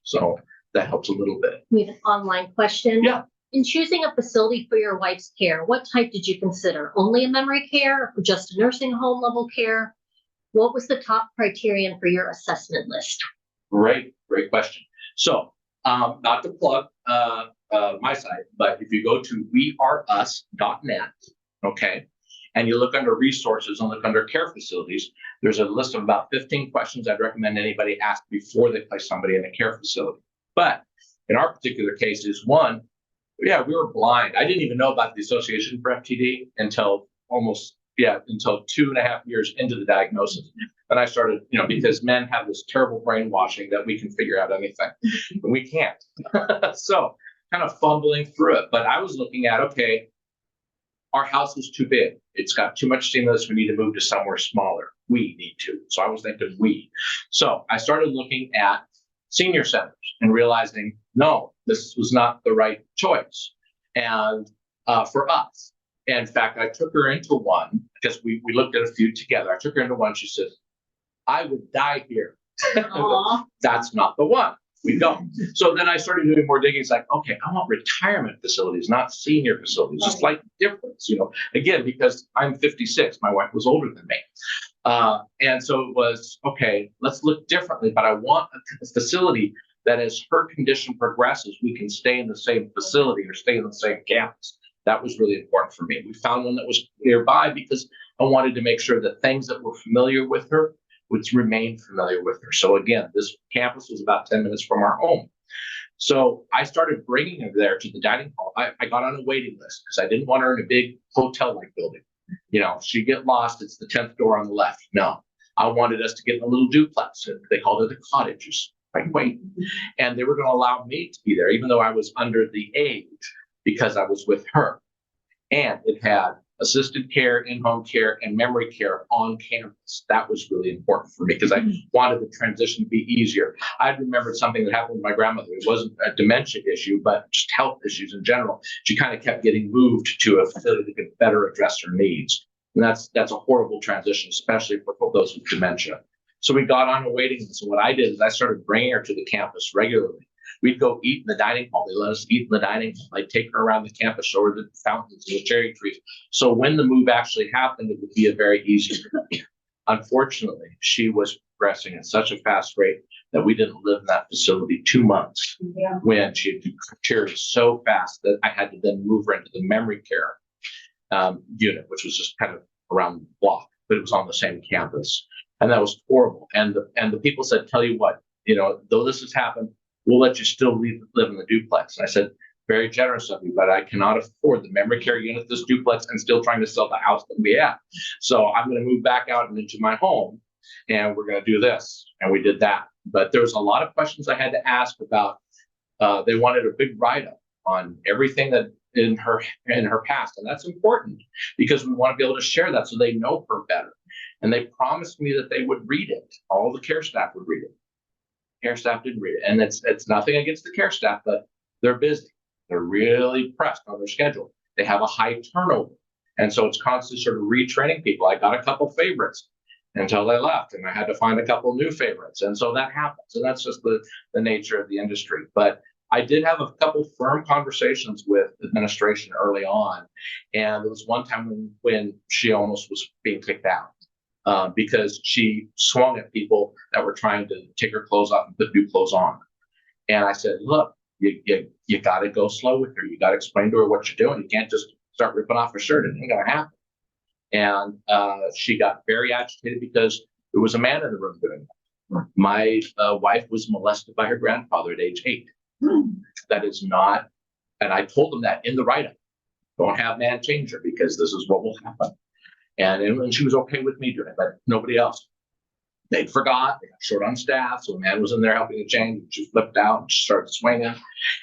So that helps a little bit. We have an online question. Yeah. In choosing a facility for your wife's care, what type did you consider? Only a memory care or just a nursing home level care? What was the top criterion for your assessment list? Great question. So, not to plug my site, but if you go to weareus.net, okay, and you look under resources and look under care facilities, there's a list of about 15 questions I'd recommend anybody ask before they place somebody in a care facility. But in our particular case is one, we were blind. I didn't even know about the Association for FTD until 2.5 years into the diagnosis. And I started, because men have this terrible brainwashing that we can figure out anything, and we can't. So kind of fumbling through it. But I was looking at, okay, our house is too big. It's got too much stimulus. We need to move to somewhere smaller. We need to. So I was thinking we. So I started looking at senior centers and realizing, no, this was not the right choice. And for us, in fact, I took her into one because we looked at a few together. I took her into one. She said, I would die here. That's not the one. We don't. So then I started doing more digging. It's like, okay, I want retirement facilities, not senior facilities. Just like difference, again, because I'm 56, my wife was older than me. And so it was, okay, let's look differently, but I want a facility that as her condition progresses, we can stay in the same facility or stay in the same campus. That was really important for me. We found one that was nearby because I wanted to make sure that things that were familiar with her would remain familiar with her. So again, this campus was about 10 minutes from our home. So I started bringing her there to the dining hall. I got on a waiting list because I didn't want her in a big hotel-like building. You know, if she get lost, it's the 10th door on the left. No, I wanted us to get in a little duplex. They called it a cottage. Like, wait. And they were going to allow me to be there, even though I was under the age, because I was with her. And it had assisted care, in-home care, and memory care on campus. That was really important for me because I wanted the transition to be easier. I remembered something that happened with my grandmother. It wasn't a dementia issue, but just health issues in general. She kind of kept getting moved to a facility that could better address her needs. And that's a horrible transition, especially for those with dementia. So we got on a waiting list. So what I did is I started bringing her to the campus regularly. We'd go eat in the dining hall. They let us eat in the dining hall. I'd take her around the campus, show her the fountains and the cherry trees. So when the move actually happened, it would be a very easy move. Unfortunately, she was progressing at such a fast rate that we didn't live in that facility 2 months when she had deteriorated so fast that I had to then move her into the memory care unit, which was just kind of around the block, but it was on the same campus. And that was horrible. And the people said, tell you what, you know, though this has happened, we'll let you still live in the duplex. And I said, very generous of you, but I cannot afford the memory care unit, this duplex, and still trying to sell the house that we have. So I'm going to move back out and into my home, and we're going to do this. And we did that. But there was a lot of questions I had to ask about. They wanted a big write-up on everything that in her past, and that's important because we want to be able to share that so they know her better. And they promised me that they would read it. All the care staff would read it. Care staff didn't read it. And it's nothing against the care staff, but they're busy. They're really pressed on their schedule. They have a high turnover. And so it's constantly sort of retraining people. I got a couple favorites until they left, and I had to find a couple new favorites. And so that happens. And that's just the nature of the industry. But I did have a couple firm conversations with administration early on. And there was one time when she almost was being kicked out. Because she swung at people that were trying to take her clothes off and put new clothes on. And I said, look, you got to go slow with her. You got to explain to her what you're doing. You can't just start ripping off her shirt. It ain't going to happen. And she got very agitated because there was a man in the room doing that. My wife was molested by her grandfather at age 8. That is not, and I told them that in the write-up. Don't have man change her because this is what will happen. And she was okay with me doing it, but nobody else. They forgot, they got short on staff, so a man was in there helping to change. She flipped out and she started swinging.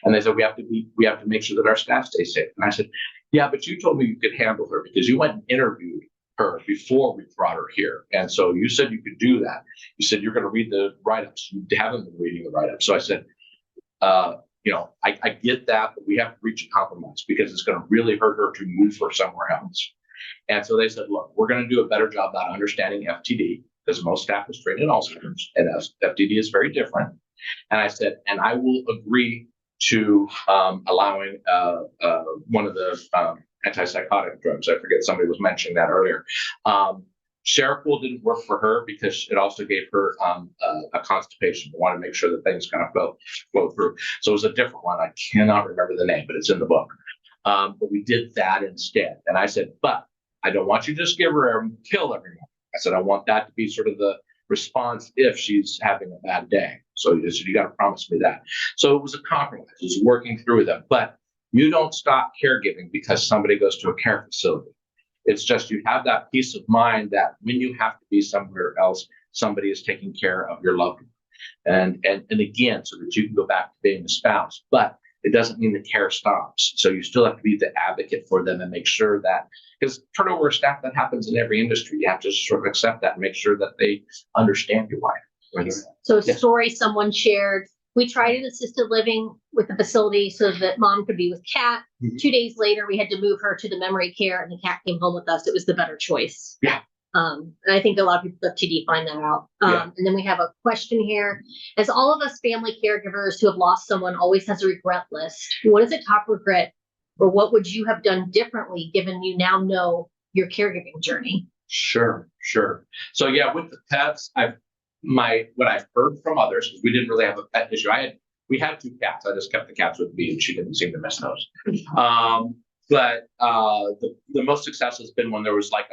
And they said, we have to make sure that our staff stays safe. And I said, yeah, but you told me you could handle her because you went and interviewed her before we brought her here. And so you said you could do that. You said you're going to read the write-ups. You haven't been reading the write-ups. So I said, I get that, but we have to reach a compromise because it's going to really hurt her to move her somewhere else. And so they said, look, we're going to do a better job about understanding FTD because most staff is trained in Alzheimer's and FTD is very different. And I said, and I will agree to allowing one of the antipsychotic drugs. I forget, somebody was mentioning that earlier. Seroquel didn't work for her because it also gave her a constipation. We want to make sure that things kind of flow through. So it was a different one. I cannot remember the name, but it's in the book. But we did that instead. And I said, but I don't want you to just give her a pill every morning. I said, I want that to be sort of the response if she's having a bad day. So you got to promise me that. So it was a compromise. It was working through them. But you don't stop caregiving because somebody goes to a care facility. It's just you have that peace of mind that when you have to be somewhere else, somebody is taking care of your loved one. And again, so that you can go back to being a spouse. But it doesn't mean the care stops. So you still have to be the advocate for them and make sure that, because turnover of staff, that happens in every industry. You have to sort of accept that and make sure that they understand your wife. So a story someone shared, we tried an assisted living with the facility so that mom could be with Kat. 2 days later, we had to move her to the memory care and the Kat came home with us. It was the better choice. Yeah. And I think a lot of people with FTD find that out. And then we have a question here. As all of us family caregivers who have lost someone always has a regret list, what is a top regret or what would you have done differently given you now know your caregiving journey? Sure. So yeah, with the pets, what I've heard from others, because we didn't really have a pet issue. We had 2 cats. I just kept the cats with me and she didn't seem to miss those. the most success has been when there was like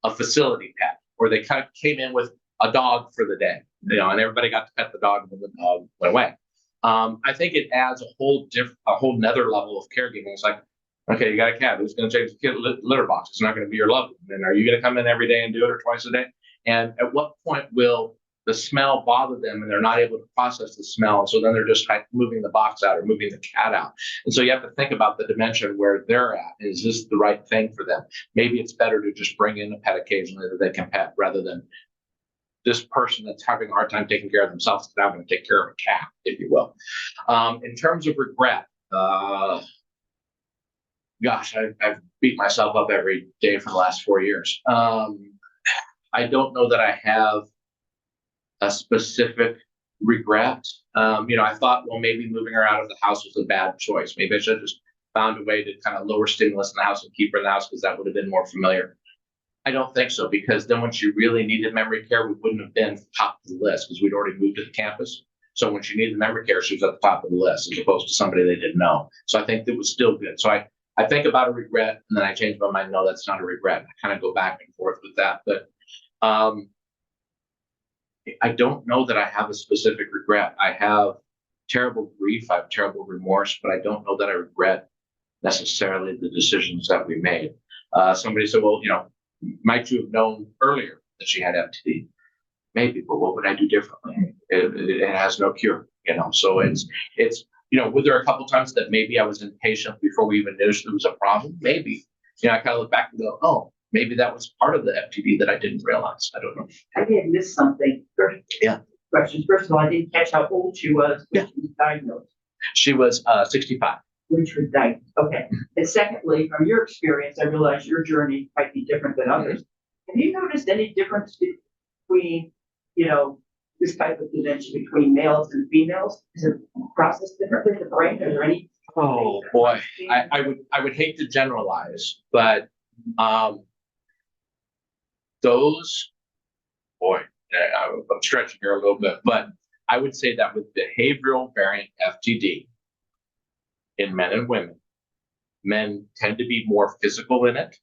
a facility pet, where they kind of came in with a dog for the day, and everybody got to pet the dog, and then the dog went away. I think it adds a whole nother level of caregiving. It's like, okay, you got a cat. Who's going to change the kid litter box? It's not going to be your loved one. And are you going to come in every day and do it, or twice a day? And at what point will the smell bother them, and they're not able to process the smell? So then they're just like moving the box out or moving the cat out. And so you have to think about the dimension where they're at. Is this the right thing for them? Maybe it's better to just bring in a pet occasionally that they can pet, rather than this person that's having a hard time taking care of themselves is now going to take care of a cat, if you will. In terms of regret, gosh, I've beat myself up every day for the last 4 years. I don't know that I have a specific regret. I thought, well, maybe moving her out of the house was a bad choice. Maybe I should have just found a way to kind of lower stimulus in the house and keep her in the house, because that would have been more familiar. I don't think so, because then when she really needed memory care, we wouldn't have been top of the list, because we'd already moved to the campus. So when she needed memory care, she was at the top of the list, as opposed to somebody they didn't know. So I think it was still good. So I think about a regret, and then I change my mind. No, that's not a regret. I kind of go back and forth with that. But I don't know that I have a specific regret. I have terrible grief. I have terrible remorse, but I don't know that I regret necessarily the decisions that we made. Somebody said, well, might you have known earlier that she had FTD? Maybe, but what would I do differently? It has no cure, So it's were there a couple times that maybe I was impatient before we even knew there was a problem? Maybe. I kind of look back and go, oh, maybe that was part of the FTD that I didn't realize. I don't know. I did miss something. Yeah. Questions. First of all, I didn't catch how old she was when she was diagnosed. She was 65. When she was diagnosed. Okay. And secondly, from your experience, I realize your journey might be different than others. Have you noticed any difference between, this type of dementia between males and females? Is it processed differently in the brain? Are there any? Oh boy, I would hate to generalize, but those, boy, I'm stretching here a little bit, but I would say that with behavioral variant FTD in men and women, men tend to be more physical in it,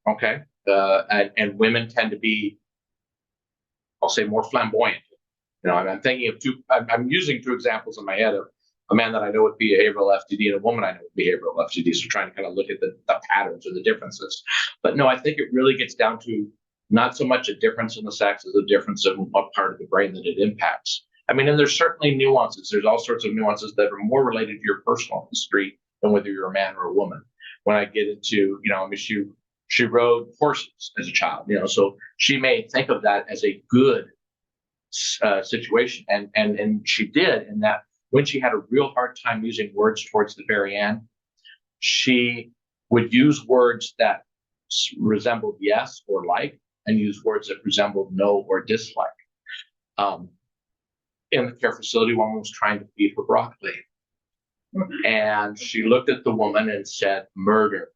okay, and women tend to be, I'll say, more flamboyant. I'm thinking of I'm using two examples in my head of a man that I know with behavioral FTD and a woman I know with behavioral FTD. So trying to kind of look at the patterns or the differences. But no, I think it really gets down to not so much a difference in the sex as a difference in what part of the brain that it impacts. And there's certainly nuances. There's all sorts of nuances that are more related to your personal history than whether you're a man or a woman. When I get into, she rode horses as a child, so she may think of that as a good situation. And she did, in that when she had a real hard time using words towards the very end, she would use words that resembled yes or like, and use words that resembled no or dislike. In the care facility, one was trying to feed her broccoli. And she looked at the woman and said, murder.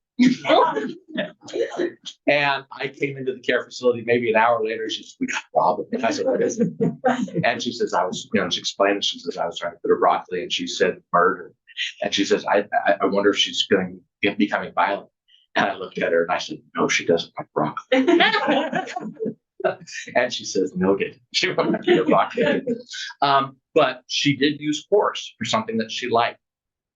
And I came into the care facility maybe an hour later. She said, we got a problem. And I said, what is it? And she says, she explained, she says, I was trying to put her broccoli, and she said, murder. And she says, I wonder if she's going to be becoming violent. And I looked at her and I said, no, she doesn't like broccoli. And she says, noted. She won't like your broccoli. But she did use horse for something that she liked.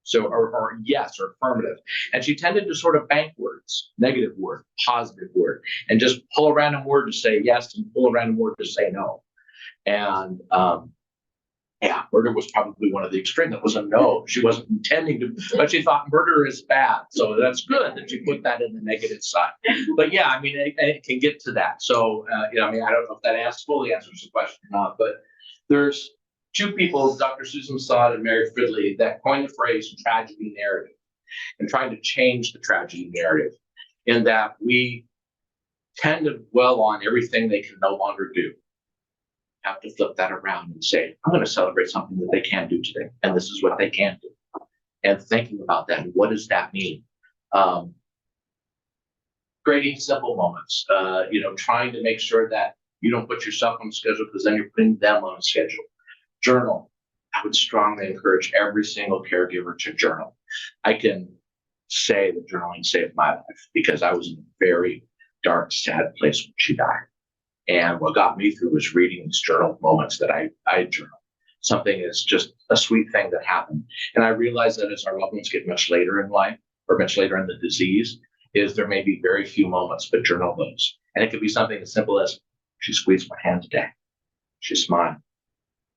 So, or yes, or affirmative. And she tended to sort of bank words, negative word, positive word, and just pull a random word to say yes and pull a random word to say no. And murder was probably one of the extreme. That was a no. She wasn't intending to, but she thought murder is bad. So that's good that you put that in the negative side. But yeah, it can get to that. So, I don't know if that fully answers the question or not, but there's two people, Dr. Susan Sod and Mary Fridley, that coined the phrase tragedy narrative, and trying to change the tragedy narrative, in that we tend to dwell on everything they can no longer do. Have to flip that around and say, I'm going to celebrate something that they can do today, and this is what they can do. And thinking about that, what does that mean? Creating simple moments, trying to make sure that you don't put yourself on a schedule, because then you're putting them on a schedule. Journal. I would strongly encourage every single caregiver to journal. I can say that journaling saved my life because I was in a very dark, sad place when she died. And what got me through was reading these journal moments that I journaled. Something is just a sweet thing that happened. And I realized that as our loved ones get much later in life or much later in the disease, is there may be very few moments, but journal those. And it could be something as simple as she squeezed my hand today. She smiled.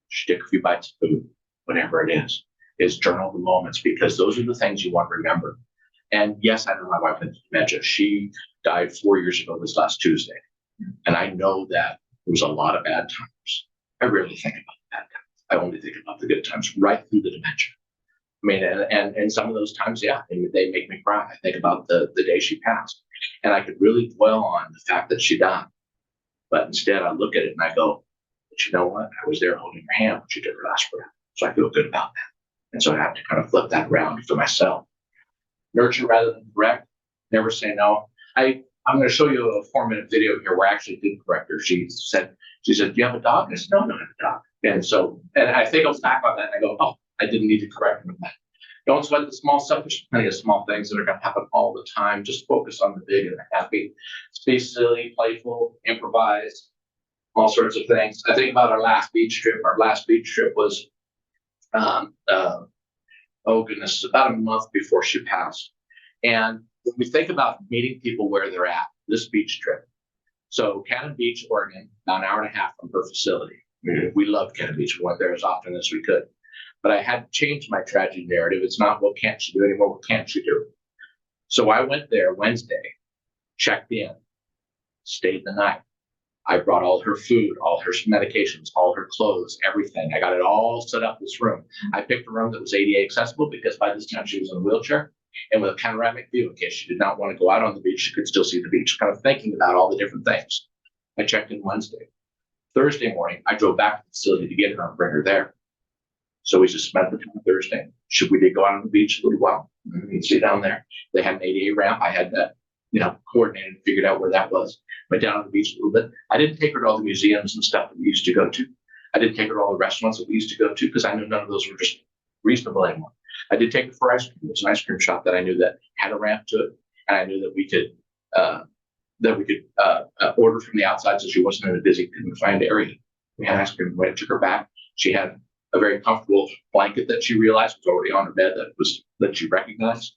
She took a few bites of food, whatever it is journal the moments because those are the things you want to remember. And yes, I know my wife had dementia. She died 4 years ago this last Tuesday. And I know that there was a lot of bad times. I rarely think about the bad times. I only think about the good times right through the dementia. I mean, and some of those times, yeah, they make me cry. I think about the day she passed. And I could really dwell on the fact that she died. But instead, I look at it and I go, but you know what? I was there holding her hand when she did her last breath. So I feel good about that. And so I have to kind of flip that around for myself. Nurture rather than correct. Never say no. I'm going to show you a 4-minute video here where I actually did correct her. She said, do you have a dog? I said, no, I don't have a dog. And I think I was back on that and I go, oh, I didn't need to correct her with that. Don't sweat the small stuff. There's plenty of small things that are going to happen all the time. Just focus on the big and the happy. Be silly, playful, improvise, all sorts of things. I think about our last beach trip. Our last beach trip was, oh goodness, about a month before she passed. And when we think about meeting people where they're at, this beach trip. So Cannon Beach, Oregon, about an hour and a half from her facility. We loved Cannon Beach. We went there as often as we could. But I had to change my tragedy narrative. It's not what can't you do anymore, what can't you do? So I went there Wednesday, checked in, stayed the night. I brought all her food, all her medications, all her clothes, everything. I got it all set up this room. I picked a room that was ADA accessible because by this time she was in a wheelchair and with a panoramic view in case she did not want to go out on the beach, she could still see the beach, kind of thinking about all the different things. I checked in Wednesday. Thursday morning, I drove back to the facility to get her and bring her there. So we just spent the time Thursday. We did go out on the beach a little while. You can see down there. They had an ADA ramp. I had that, coordinated and figured out where that was. Went down on the beach a little bit. I didn't take her to all the museums and stuff that we used to go to. I didn't take her to all the restaurants that we used to go to because I knew none of those were just reasonable anymore. I did take her for ice cream. It was an ice cream shop that I knew that had a ramp to it, and I knew that we could order from the outside so she wasn't in a busy, confined area. We had ice cream. When I took her back, she had a very comfortable blanket that she realized was already on her bed that she recognized.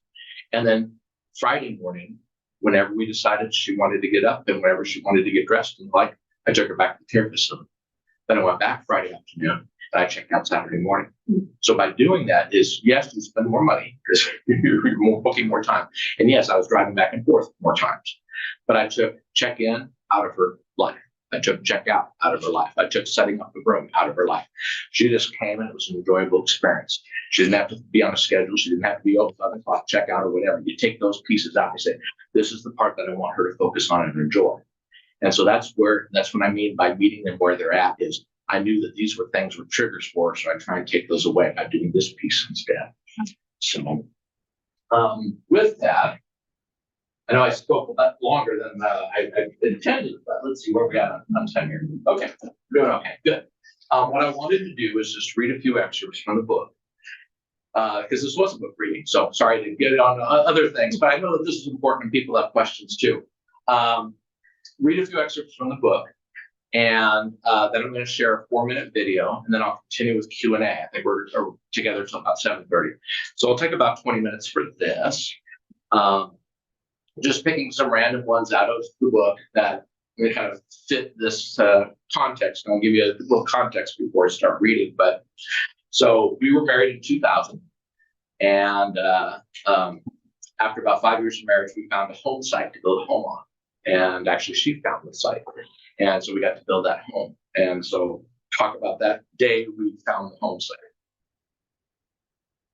And then Friday morning, whenever we decided she wanted to get up and whenever she wanted to get dressed and I took her back to the care facility. Then I went back Friday afternoon and I checked out Saturday morning. So by doing that is, yes, you spend more money because you're booking more time. And yes, I was driving back and forth more times, but I took check-in out of her life. I took checkout out of her life. I took setting up the room out of her life. She just came and it was an enjoyable experience. She didn't have to be on a schedule. She didn't have to be 5 o'clock checkout or whatever. You take those pieces out and say, this is the part that I want her to focus on and enjoy. And so that's what I mean by meeting them where they're at is I knew that these were things with triggers for her. So I try and take those away by doing this piece instead. So with that, I know I spoke a lot longer than I intended, but let's see where we got on time here. Okay, we're doing okay, good. What I wanted to do is just read a few excerpts from the book, because this was a book reading. So sorry to get it on other things, but I know that this is important and people have questions too. Read a few excerpts from the book, and then I'm going to share a 4-minute video, and then I'll continue with Q&A. I think we're together until about 7:30. So I'll take about 20 minutes for this. Just picking some random ones out of the book that kind of fit this context. And I'll give you a little context before I start reading. But so we were married in 2000. And after about 5 years of marriage, we found a home site to build a home on. And actually, she found the site. And so we got to build that home. And so talk about that day we found the home site.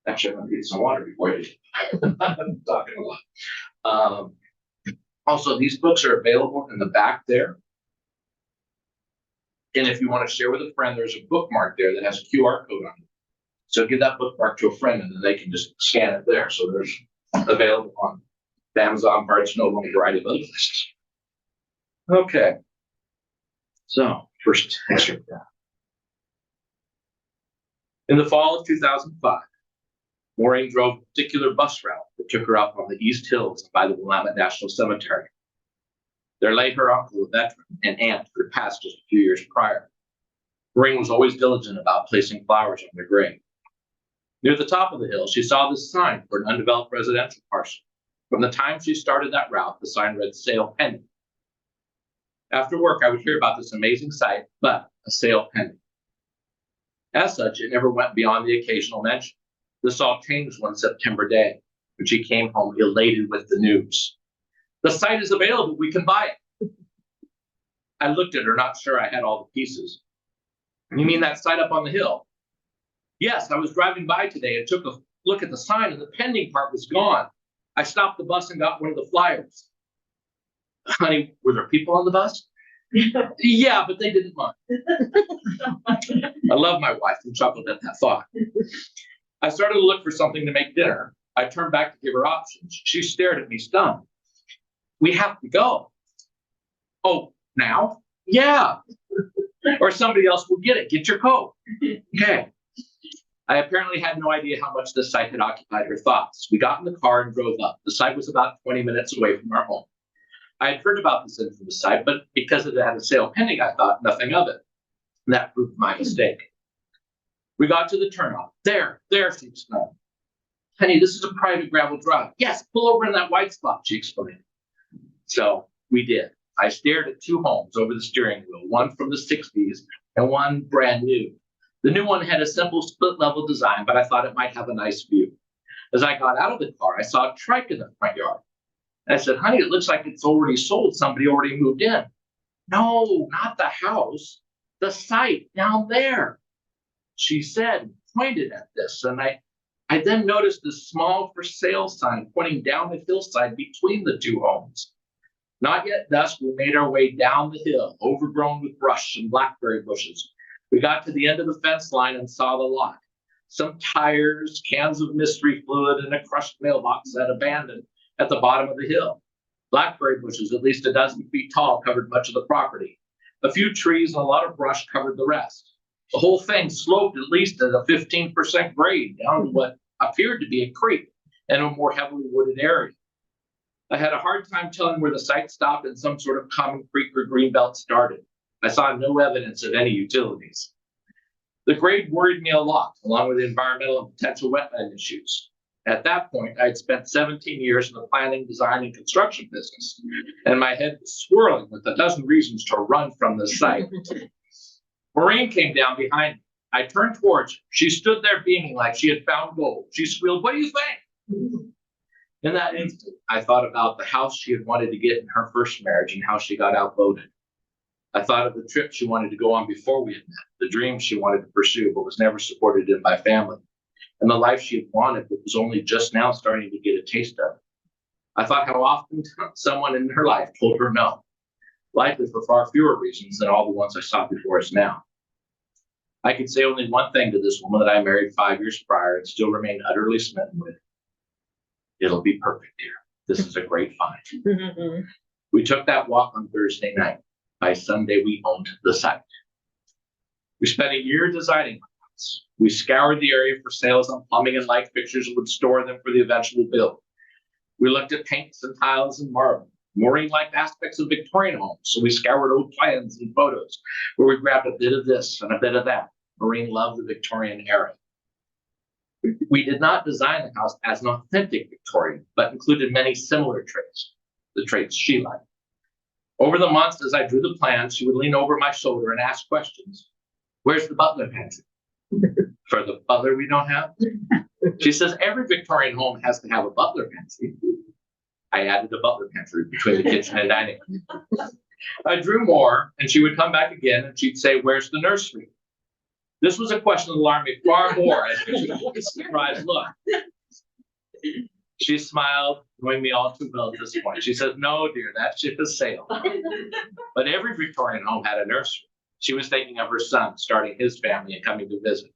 Actually, I'm going to get some water before I'm talking a lot. Also, these books are available in the back there. And if you want to share with a friend, there's a bookmark there that has a QR code on it. So give that bookmark to a friend and then they can just scan it there. So there's available on Amazon, Barnes & Noble, and a variety of other places. Okay. So first excerpt. In the fall of 2005, Maureen drove a particular bus route that that took her up on the East Hills by the Willamette National Cemetery. There lay her uncle, a veteran, and aunt who had passed just a few years prior. Maureen was always diligent about placing flowers on their grave. Near the top of the hill, she saw this sign for an undeveloped residential parcel. From the time she started that route, the sign read "Sale Pending." After work, I would hear about this amazing site, but a sale pending. As such, it never went beyond the occasional mention. This all changed one September day when she came home elated with the news. "The site is available, we can buy it." I looked at her, not sure I had all the pieces. "You mean that site up on the hill?" "Yes, I was driving by today and took a look at the sign and the pending part was gone. I stopped the bus and got one of the flyers." "Honey, were there people on the bus?" "Yeah, but they didn't mind." I love my wife and chuckled at that thought. I started to look for something to make dinner. I turned back to give her options. She stared at me stunned. "We have to go." "Oh, now?" "Yeah." "Or somebody else will get it. Get your coat." "Okay." I apparently had no idea how much this site had occupied her thoughts. We got in the car and drove up. The site was about 20 minutes away from our home. I had heard about this infamous site, but because it had a sale pending, I thought nothing of it. And that proved my mistake. We got to the turnoff. There, she exclaimed. "Honey, this is a private gravel drive." "Yes, pull over in that white spot," she explained. So we did. I stared at two homes over the steering wheel, one from the 60s and one brand new. The new one had a simple split level design, but I thought it might have a nice view. As I got out of the car, I saw a trike in the front yard. And I said, "Honey, it looks like it's already sold. Somebody already moved in." "No, not the house, the site down there," she said, and pointed at this. And I then noticed this small for sale sign pointing down the hillside between the two homes. Not yet dusk, we made our way down the hill, overgrown with brush and blackberry bushes. We got to the end of the fence line and saw the lot. Some tires, cans of mystery fluid, and a crushed mailbox sat abandoned at the bottom of the hill. Blackberry bushes, at least a dozen feet tall, covered much of the property. A few trees and a lot of brush covered the rest. The whole thing sloped at least at a 15% grade down to what appeared to be a creek and a more heavily wooded area. I had a hard time telling where the site stopped and some sort of common creek or greenbelt started. I saw no evidence of any utilities. The grade worried me a lot, along with the environmental and potential wetland issues. At that point, I had spent 17 years in the planning, design, and construction business, and my head was swirling with a dozen reasons to run from the site. Maureen came down behind me. I turned towards her. She stood there beaming like she had found gold. She squealed, "What do you think?" In that instant, I thought about the house she had wanted to get in her first marriage and how she got outvoted. I thought of the trip she wanted to go on before we had met, the dreams she wanted to pursue but was never supported in by family, and the life she had wanted but was only just now starting to get a taste of. I thought how often someone in her life told her no, likely for far fewer reasons than all the ones I saw before us now. I could say only one thing to this woman that I married 5 years prior and still remain utterly smitten with. It'll be perfect, dear. This is a great find. We took that walk on Thursday night. By Sunday, we owned the site. We spent a year designing the house. We scoured the area for sales on plumbing and light fixtures and would store them for the eventual build. We looked at paints and tiles and marble. Maureen liked aspects of Victorian homes, so we scoured old plans and photos where we grabbed a bit of this and a bit of that. Maureen loved the Victorian era. We did not design the house as an authentic Victorian, but included many similar traits, the traits she liked. Over the months, as I drew the plans, she would lean over my shoulder and ask questions. "Where's the butler pantry?" "For the butler we don't have?" She says, "Every Victorian home has to have a butler pantry." I added a butler pantry between the kitchen and dining room. I drew more, and she would come back again, and she'd say, "Where's the nursery?" This was a question that alarmed me far more as she took a surprised look. She smiled, knowing me all too well at this point. She said, "No, dear, that ship has sailed." But every Victorian home had a nursery. She was thinking of her son starting his family and coming to visit.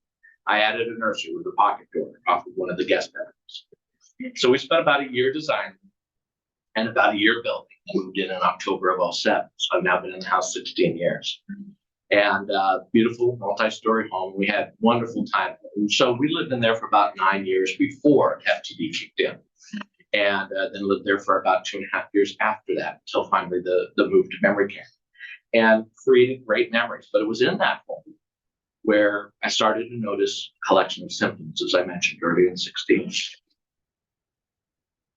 I added a nursery with a pocket door off of one of the guest bedrooms. So we spent about a year designing and about a year building. I moved in October of 2007. So I've now been in the house 16 years. And beautiful multi-story home. We had wonderful time. And so we lived in there for about 9 years before FTD kicked in. and then lived there for about 2.5 years after that, until finally the move to memory care, and created great memories. But it was in that home where I started to notice a collection of symptoms, as I mentioned earlier in 16.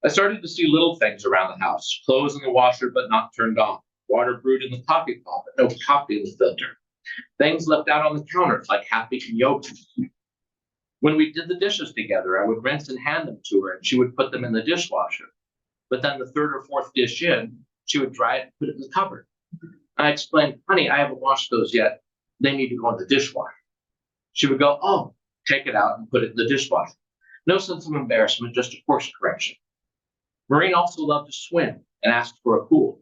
I started to see little things around the house: clothes in the washer but not turned on, water brewed in the coffee pot but no coffee in the filter, things left out on the counter like half-eaten yogurt. When we did the dishes together, I would rinse and hand them to her, and she would put them in the dishwasher. But then the third or fourth dish in, she would dry it and put it in the cupboard. I explained, "Honey, I haven't washed those yet. They need to go in the dishwasher." She would go, "Oh," take it out and put it in the dishwasher. No sense of embarrassment, just a course correction. Maureen also loved to swim and asked for a pool.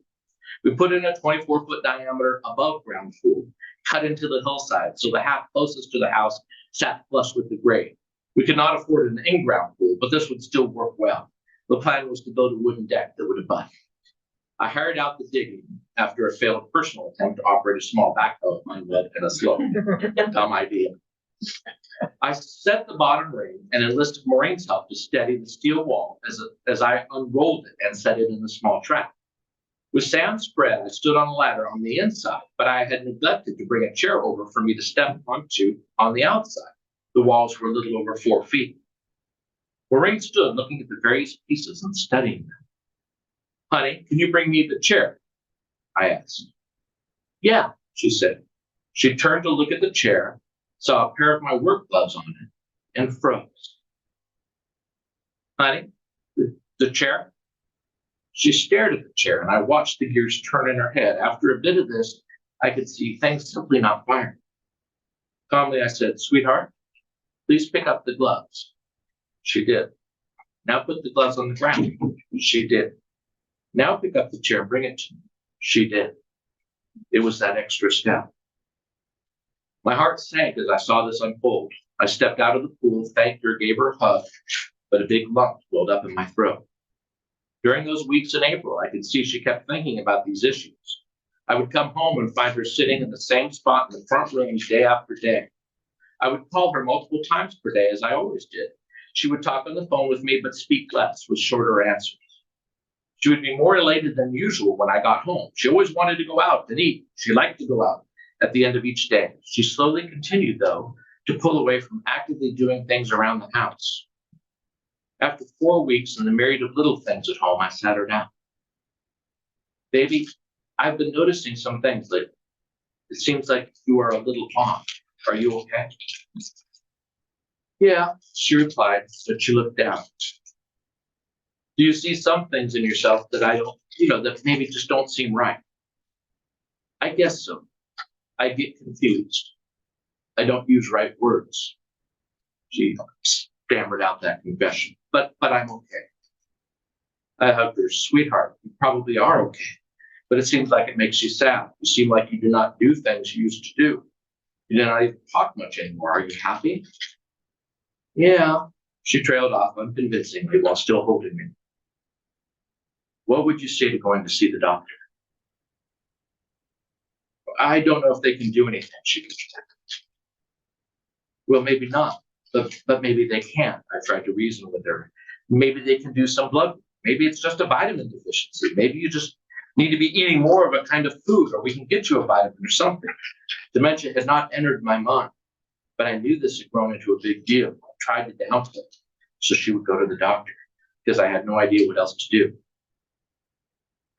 We put in a 24-foot diameter above ground pool, cut into the hillside so the half closest to the house sat flush with the grade. We could not afford an in-ground pool, but this would still work well. The plan was to build a wooden deck that would abut. I hired out the digging after a failed personal attempt to operate a small backhoe on mud and a slope. Dumb idea. I set the bottom ring and enlisted Maureen's help to steady the steel wall as I unrolled it and set it in the small trap. With Sam spread, I stood on a ladder on the inside, but I had neglected to bring a chair over for me to step onto on the outside. The walls were a little over 4 feet. Maureen stood looking at the various pieces and studying them. "Honey, can you bring me the chair?" I asked. "Yeah," she said. She turned to look at the chair, saw a pair of my work gloves on it, and froze. "Honey, the chair?" She stared at the chair, and I watched the gears turn in her head. After a bit of this, I could see things simply not firing. Calmly, I said, "Sweetheart, please pick up the gloves." She did. "Now put the gloves on the ground." She did. "Now pick up the chair and bring it to me." She did. It was that extra step. My heart sank as I saw this unfold. I stepped out of the pool, thanked her, gave her a hug, but a big lump welled up in my throat. During those weeks in April, I could see she kept thinking about these issues. I would come home and find her sitting in the same spot in the front room day after day. I would call her multiple times per day, as I always did. She would talk on the phone with me, but speak less, with shorter answers. She would be more elated than usual when I got home. She always wanted to go out and eat. She liked to go out at the end of each day. She slowly continued, though, to pull away from actively doing things around the house. After 4 weeks and the myriad of little things at home, I sat her down. "Baby, I've been noticing some things lately. It seems like you are a little off. Are you okay?" "Yeah," she replied, but she looked down. "Do you see some things in yourself that I don't, that maybe just don't seem right?" "I guess so. I get confused. I don't use right words." She stammered out that confession. But I'm okay." I hugged her. "Sweetheart, you probably are okay, but it seems like it makes you sad. You seem like you do not do things you used to do. You do not even talk much anymore. Are you happy?" "Yeah," she trailed off unconvincingly while still holding me. "What would you say to going to see the doctor?" "I don't know if they can do anything," she continued. "Well, maybe not, but maybe they can." I tried to reason with her. "Maybe they can do some blood work. Maybe it's just a vitamin deficiency. Maybe you just need to be eating more of a kind of food, or we can get you a vitamin or something." Dementia had not entered my mind, but I knew this had grown into a big deal. I tried to downplay it so she would go to the doctor, because I had no idea what else to do.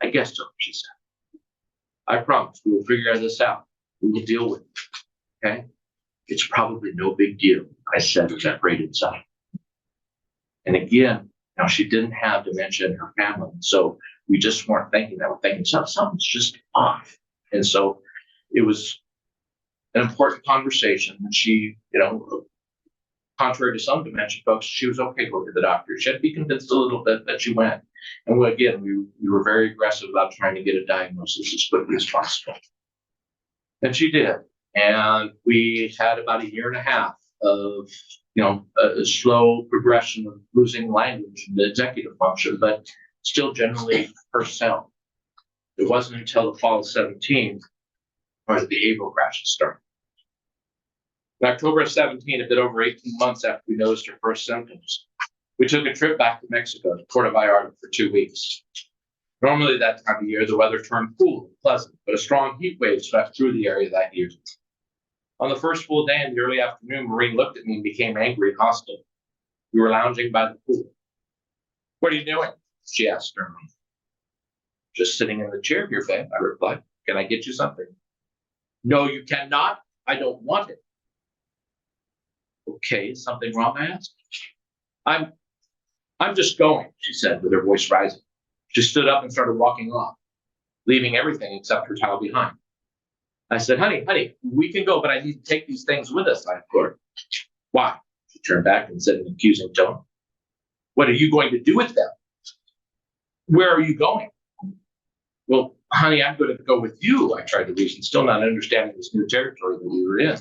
"I guess so," she said. "I promise we will figure this out. We will deal with it. Okay? It's probably no big deal," I said as I prayed inside. And again, now she didn't have dementia in her family, so we just weren't thinking that. We're thinking something's just off. And so it was an important conversation. And she, contrary to some dementia folks, she was okay going to the doctor. She had to be convinced a little bit that she went. And we were very aggressive about trying to get a diagnosis as quickly as possible. And she did. And we had about 1.5 years of, a slow progression of losing language and the executive function, but still generally herself. It wasn't until the fall of 17 where the behavioral crashes started. In October of 17, a bit over 18 months after we noticed her first symptoms, We took a trip back to Mexico, to Puerto Vallarta, for 2 weeks. Normally that time of year, the weather turned cool and pleasant, but a strong heat wave swept through the area that year. On the first full day in the early afternoon, Maureen looked at me and became angry and hostile. We were lounging by the pool. "What are you doing?" she asked sternly. "Just sitting in the chair here, babe," I replied. "Can I get you something?" "No, you cannot. I don't want it." "Okay, is something wrong?" I asked. I'm just going," she said with her voice rising. She stood up and started walking off, leaving everything except her towel behind. I said, honey, we can go, but I need to take these things with us," I implored. "Why?" She turned back and said in an accusing tone. "What are you going to do with them?" "Where are you going?" "Well, honey, I'm going to go with you," I tried to reason, still not understanding this new territory that we were in.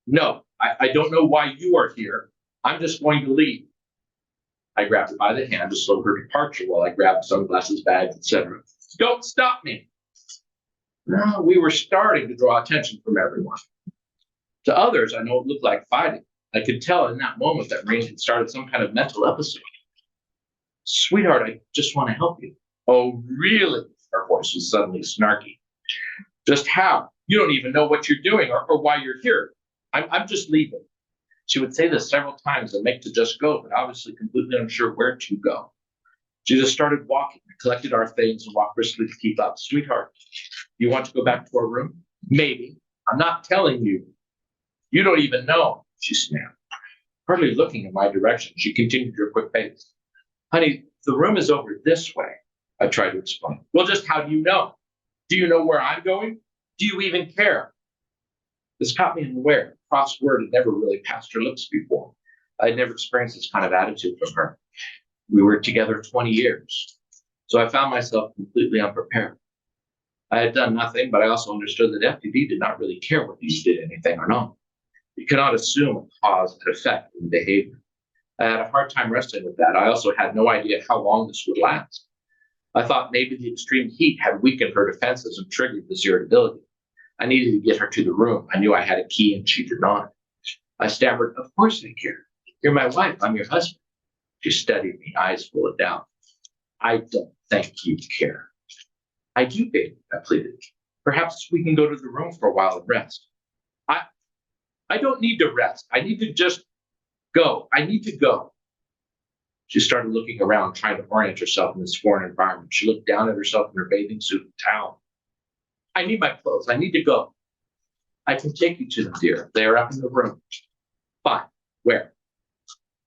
"No, I don't know why you are here. I'm just going to leave." I grabbed her by the hand to slow her departure while I grabbed sunglasses, bags, etc. "Don't stop me." No, we were starting to draw attention from everyone. To others, I know it looked like fighting. I could tell in that moment that Rain had started some kind of mental episode. "Sweetheart, I just want to help you." "Oh, really?" Her voice was suddenly snarky. "Just how? You don't even know what you're doing or why you're here. I'm just leaving." She would say this several times and make to just go, but obviously completely unsure where to go. She just started walking, collected our things, and walked briskly to keep up. "Sweetheart, you want to go back to our room?" "Maybe. I'm not telling you." "You don't even know," she snapped. Hardly looking in my direction, she continued her quick pace. "Honey, the room is over this way," I tried to explain. "Well, just how do you know? Do you know where I'm going? Do you even care?" This caught me unaware. The cross word had never really passed her lips before. I had never experienced this kind of attitude from her. We were together 20 years, so I found myself completely unprepared. I had done nothing, but I also understood that FTP did not really care whether you did anything or not. You cannot assume a cause and effect in behavior. I had a hard time wrestling with that. I also had no idea how long this would last. I thought maybe the extreme heat had weakened her defenses and triggered this irritability. I needed to get her to the room. I knew I had a key and she did not. I stammered, "Of course I care. You're my wife. I'm your husband." She studied me, eyes full of doubt. "I don't think you care." "I do, baby," I pleaded. "Perhaps we can go to the room for a while and rest." I don't need to rest. I need to just go. I need to go." She started looking around, trying to orient herself in this foreign environment. She looked down at herself in her bathing suit and towel. "I need my clothes. I need to go." "I can take you to them, dear. They are up in the room." "Fine. Where?"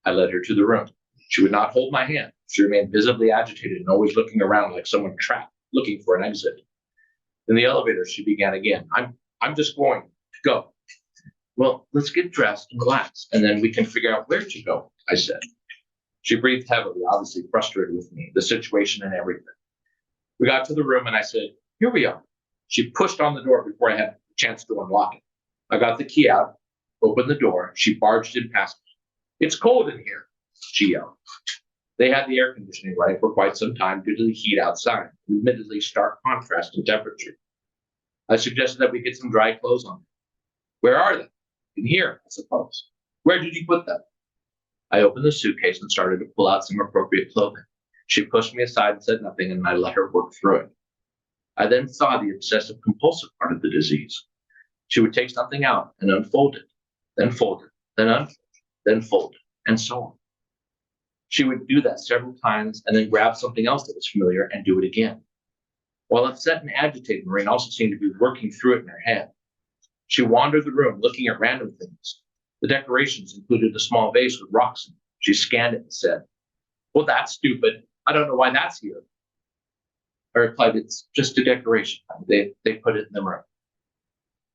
I led her to the room. She would not hold my hand. She remained visibly agitated and always looking around like someone trapped, looking for an exit. In the elevator, she began again. I'm just going to go." "Well, let's get dressed and relax, and then we can figure out where to go," I said. She breathed heavily, obviously frustrated with me, the situation and everything. We got to the room and I said, "Here we are." She pushed on the door before I had a chance to unlock it. I got the key out, opened the door. She barged in past me. "It's cold in here," she yelled. They had the air conditioning running for quite some time due to the heat outside, admittedly stark contrast in temperature. I suggested that we get some dry clothes on. "Where are they?" "In here, I suppose." "Where did you put them?" I opened the suitcase and started to pull out some appropriate clothing. She pushed me aside and said nothing, and I let her work through it. I then saw the obsessive compulsive part of the disease. She would take something out and unfold it, then fold it, then unfold it, then fold it, and so on. She would do that several times and then grab something else that was familiar and do it again. While upset and agitated, Maureen also seemed to be working through it in her head. She wandered the room, looking at random things. The decorations included a small vase with rocks in it. She scanned it and said, "Well, that's stupid. I don't know why that's here." I replied, "It's just a decoration. They put it in the room."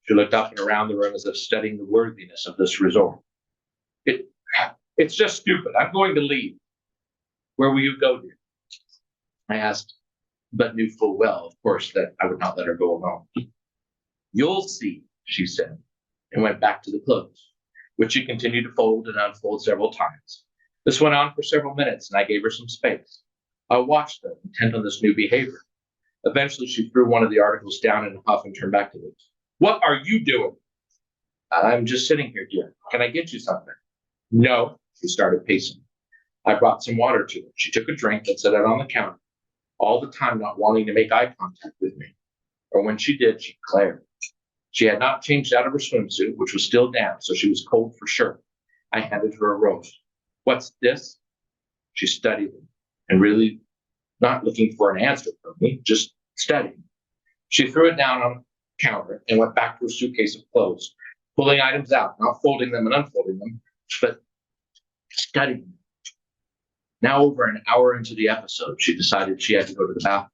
She looked up and around the room as if studying the worthiness of this resort. It's just stupid. I'm going to leave." "Where will you go, dear?" I asked, but knew full well, of course, that I would not let her go alone. "You'll see," she said, and went back to the clothes, which she continued to fold and unfold several times. This went on for several minutes, and I gave her some space. I watched her, intent on this new behavior. Eventually, she threw one of the articles down in a huff and turned back to me. "What are you doing?" "I'm just sitting here, dear. Can I get you something?" "No," she started pacing. I brought some water to her. She took a drink and set it on the counter, all the time not wanting to make eye contact with me. Or when she did, she glared. She had not changed out of her swimsuit, which was still damp, so she was cold for sure. I handed her a rose. What's this? She studied it, and really not looking for an answer from me, just studying. She threw it down on the counter and went back to her suitcase of clothes, pulling items out, not folding them and unfolding them, but studying them. Now, over an hour into the episode, she decided she had to go to the bathroom.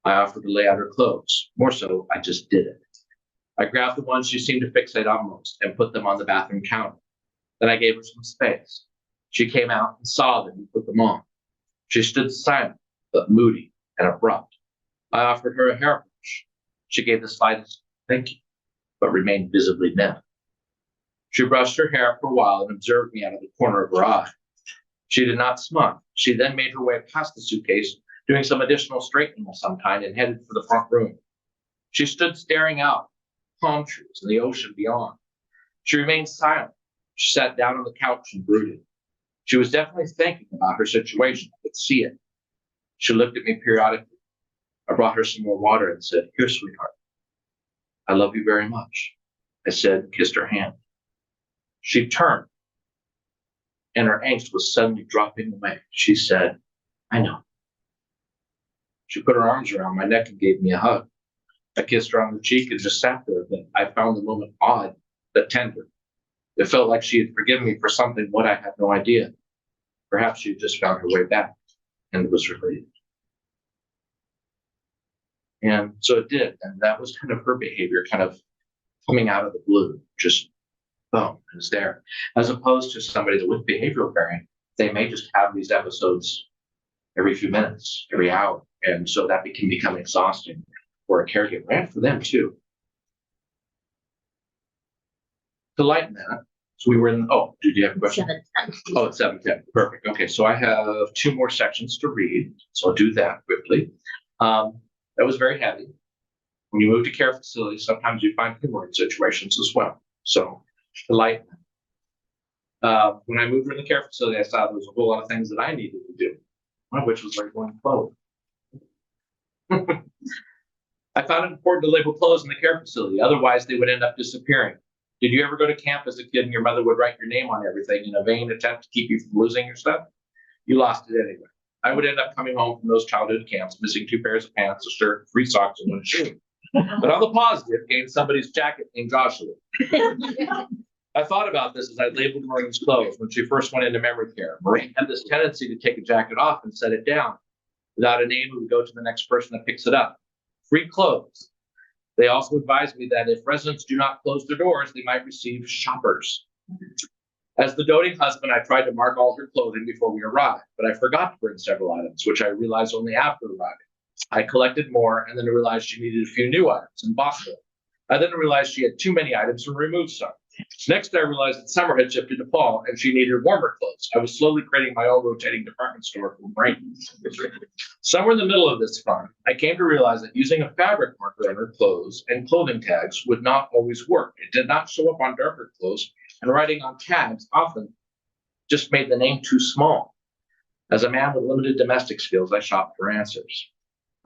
I offered to lay out her clothes. More so, I just did it. I grabbed the ones she seemed to fixate on most and put them on the bathroom counter. Then I gave her some space. She came out and saw them and put them on. She stood silent, but moody and abrupt. I offered her a hairbrush. She gave the slightest thank you, but remained visibly miffed. She brushed her hair for a while and observed me out of the corner of her eye. She did not smile. She then made her way past the suitcase, doing some additional straightening of some kind, and headed for the front room. She stood staring out, palm trees and the ocean beyond. She remained silent. She sat down on the couch and brooded. She was definitely thinking about her situation. I could see it. She looked at me periodically. I brought her some more water and said, "Here, sweetheart. I love you very much." I said, and kissed her hand. She turned, and her angst was suddenly dropping away. She said, "I know." She put her arms around my neck and gave me a hug. I kissed her on the cheek and just sat there, but I found the moment odd but tender. It felt like she had forgiven me for something what I had no idea. Perhaps she had just found her way back and was relieved. And so it did. And that was kind of her behavior, kind of coming out of the blue, just boom, it was there. As opposed to somebody that with behavioral variant, they may just have these episodes every few minutes, every hour. And so that can become exhausting for a caregiver and for them too. To lighten that, so we were in, did you have a question? 7:10. Oh, it's 7:10. Perfect. Okay, so I have 2 more sections to read, so I'll do that quickly. That was very heavy. When you move to care facilities, sometimes you find humor in situations as well. So to lighten that. When I moved to the care facility, I saw there was a whole lot of things that I needed to do, one of which was like going clothes. I found it important to label clothes in the care facility, otherwise they would end up disappearing. Did you ever go to camp as a kid and your mother would write your name on everything in a vain attempt to keep you from losing your stuff? You lost it anyway. I would end up coming home from those childhood camps missing 2 pairs of pants, a shirt, 3 socks, and 1 shoe. But on the positive, gained somebody's jacket named Joshua. I thought about this as I labeled Maureen's clothes when she first went into memory care. Maureen had this tendency to take a jacket off and set it down. Without a name, it would go to the next person that picks it up. Free clothes. They also advised me that if residents do not close their doors, they might receive shoppers. As the doting husband, I tried to mark all her clothing before we arrived, but I forgot to bring several items, which I realized only after arriving. I collected more and then realized she needed a few new items and bought them. I then realized she had too many items and removed some. Next, I realized that summer had shifted to fall and she needed warmer clothes. I was slowly creating my own rotating department store for rain. Somewhere in the middle of this fun, I came to realize that using a fabric marker on her clothes and clothing tags would not always work. It did not show up on darker clothes, and writing on tags often just made the name too small. As a man with limited domestic skills, I shopped for answers.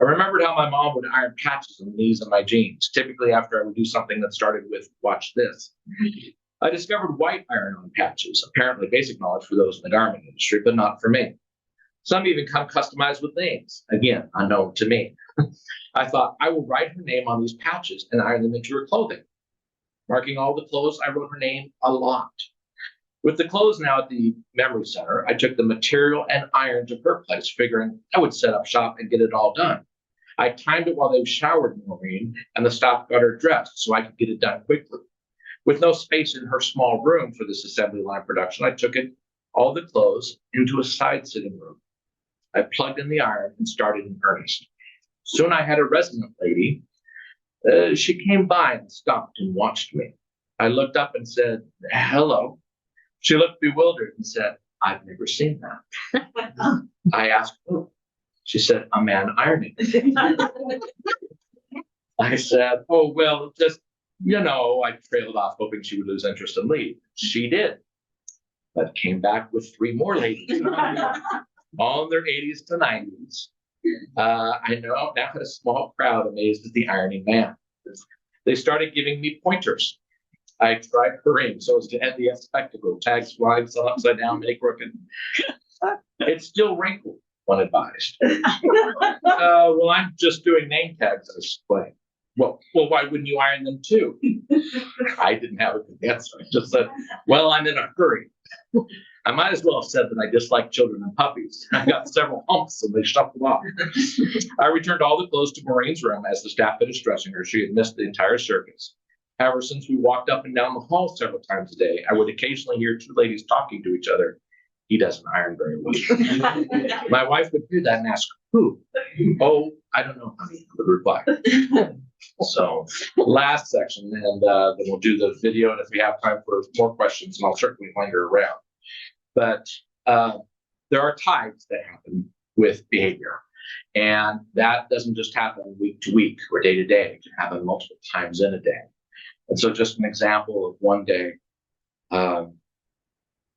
I remembered how my mom would iron patches on the knees of my jeans, typically after I would do something that started with, "Watch this." I discovered white iron-on patches, apparently basic knowledge for those in the garment industry, but not for me. Some even come customized with names, again, unknown to me. I thought, I will write her name on these patches and iron them into her clothing. Marking all the clothes, I wrote her name a lot. With the clothes now at the memory center, I took the material and iron to her place, figuring I would set up shop and get it all done. I timed it while they showered Maureen, and the staff got her dressed so I could get it done quickly. With no space in her small room for this assembly line production, I took all the clothes into a side sitting room. I plugged in the iron and started in earnest. Soon I had a resident lady. She came by and stopped and watched me. I looked up and said, "Hello." She looked bewildered and said, "I've never seen that." I asked, "Who?" She said, "A man ironing." I said, "Oh, well, just, I trailed off hoping she would lose interest and leave. She did. but came back with 3 more ladies, all in their 80s to 90s. I now had a small crowd amazed at the irony man. They started giving me pointers. I tried hurrying so as to end the spectacle. Tags flying, so upside down, make crooked. It's still wrinkled, one advised. Well, I'm just doing name tags, I explained. Well, why wouldn't you iron them too? I didn't have a good answer. I just said, well, I'm in a hurry. I might as well have said that I dislike children and puppies. I got several humps and they shuffled off. I returned all the clothes to Maureen's room as the staff finished dressing her. She had missed the entire circus. However, since we walked up and down the hall several times a day, I would occasionally hear 2 ladies talking to each other. He doesn't iron very well. My wife would hear that and ask, who? Oh, I don't know, honey, I would reply. So last section, and then we'll do the video, and if we have time for more questions, and I'll certainly linger around. But there are tides that happen with behavior, and that doesn't just happen week to week or day to day. It can happen multiple times in a day. And so just an example of one day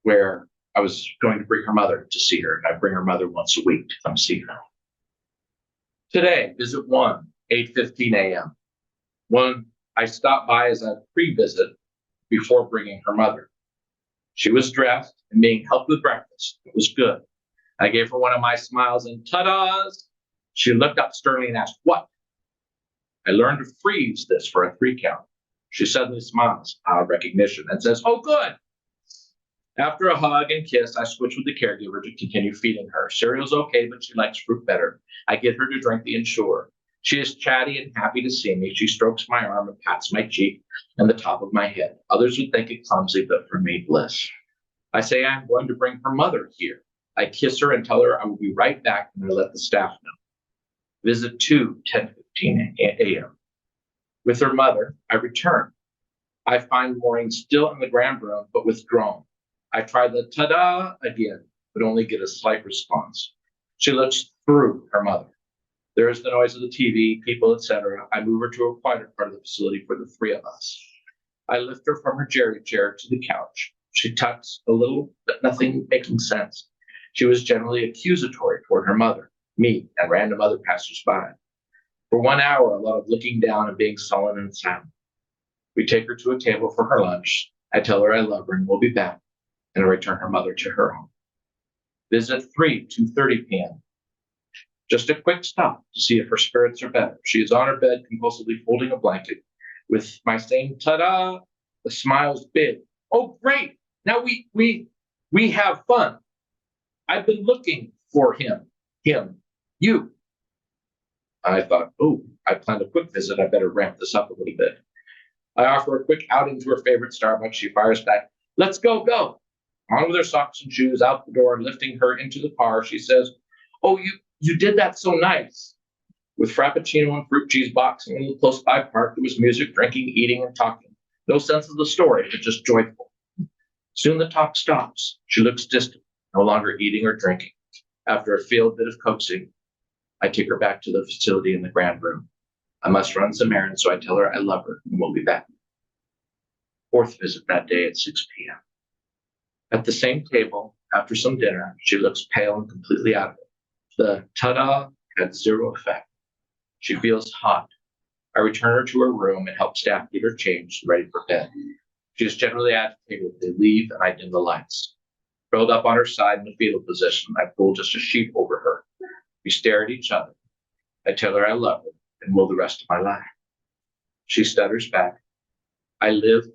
where I was going to bring her mother to see her, and I bring her mother once a week to come see her. Today, visit 1, 8:15 a.m. When I stopped by as a pre-visit before bringing her mother. She was dressed and being helped with breakfast. It was good. I gave her one of my smiles and ta-das. She looked up sternly and asked, what? I learned to freeze this for a 3 count. She suddenly smiles out of recognition and says, oh, good. After a hug and kiss, I switch with the caregiver to continue feeding her. Cereal's okay, but she likes fruit better. I get her to drink the Ensure. She is chatty and happy to see me. She strokes my arm and pats my cheek and the top of my head. Others would think it clumsy, but for me, bliss. I say I'm going to bring her mother here. I kiss her and tell her I will be right back and I let the staff know. Visit 2, 10:15 a.m. With her mother, I return. I find Maureen still in the grand room, but withdrawn. I try the ta-da again, but only get a slight response. She looks through her mother. There is the noise of the TV, people, etc. I move her to a quieter part of the facility for the 3 of us. I lift her from her jerry chair to the couch. She tucks a little, but nothing making sense. She was generally accusatory toward her mother, me, and random other passers-by. For 1 hour, a lot of looking down and being sullen and silent. We take her to a table for her lunch. I tell her I love her and we'll be back, and I return her mother to her home. Visit 3, 2:30 p.m. Just a quick stop to see if her spirits are better. She is on her bed, compulsively folding a blanket. With my same ta-da, the smile's big. Oh, great! Now we have fun. I've been looking for him, you. I thought, oh, I planned a quick visit. I better ramp this up a little bit. I offer a quick outing to her favorite Starbucks. She fires back, let's go. On with her socks and shoes, out the door, and lifting her into the car, she says, oh, you did that so nice. With Frappuccino and fruit cheese box in a little close by park, there was music, drinking, eating, and talking. No sense of the story, but just joyful. Soon the talk stops. She looks distant, no longer eating or drinking. After a failed bit of coaxing, I take her back to the facility in the grand room. I must run some errands, so I tell her I love her and we'll be back. 4th visit that day at 6 p.m. At the same table, after some dinner, she looks pale and completely out of it. The ta-da had 0 effect. She feels hot. I return her to her room and help staff get her changed and ready for bed. She is generally agitated. They leave and I dim the lights. Curled up on her side in the fetal position, I pull just a sheet over her. We stare at each other. I tell her I love her and will the rest of my life. She stutters back. I live.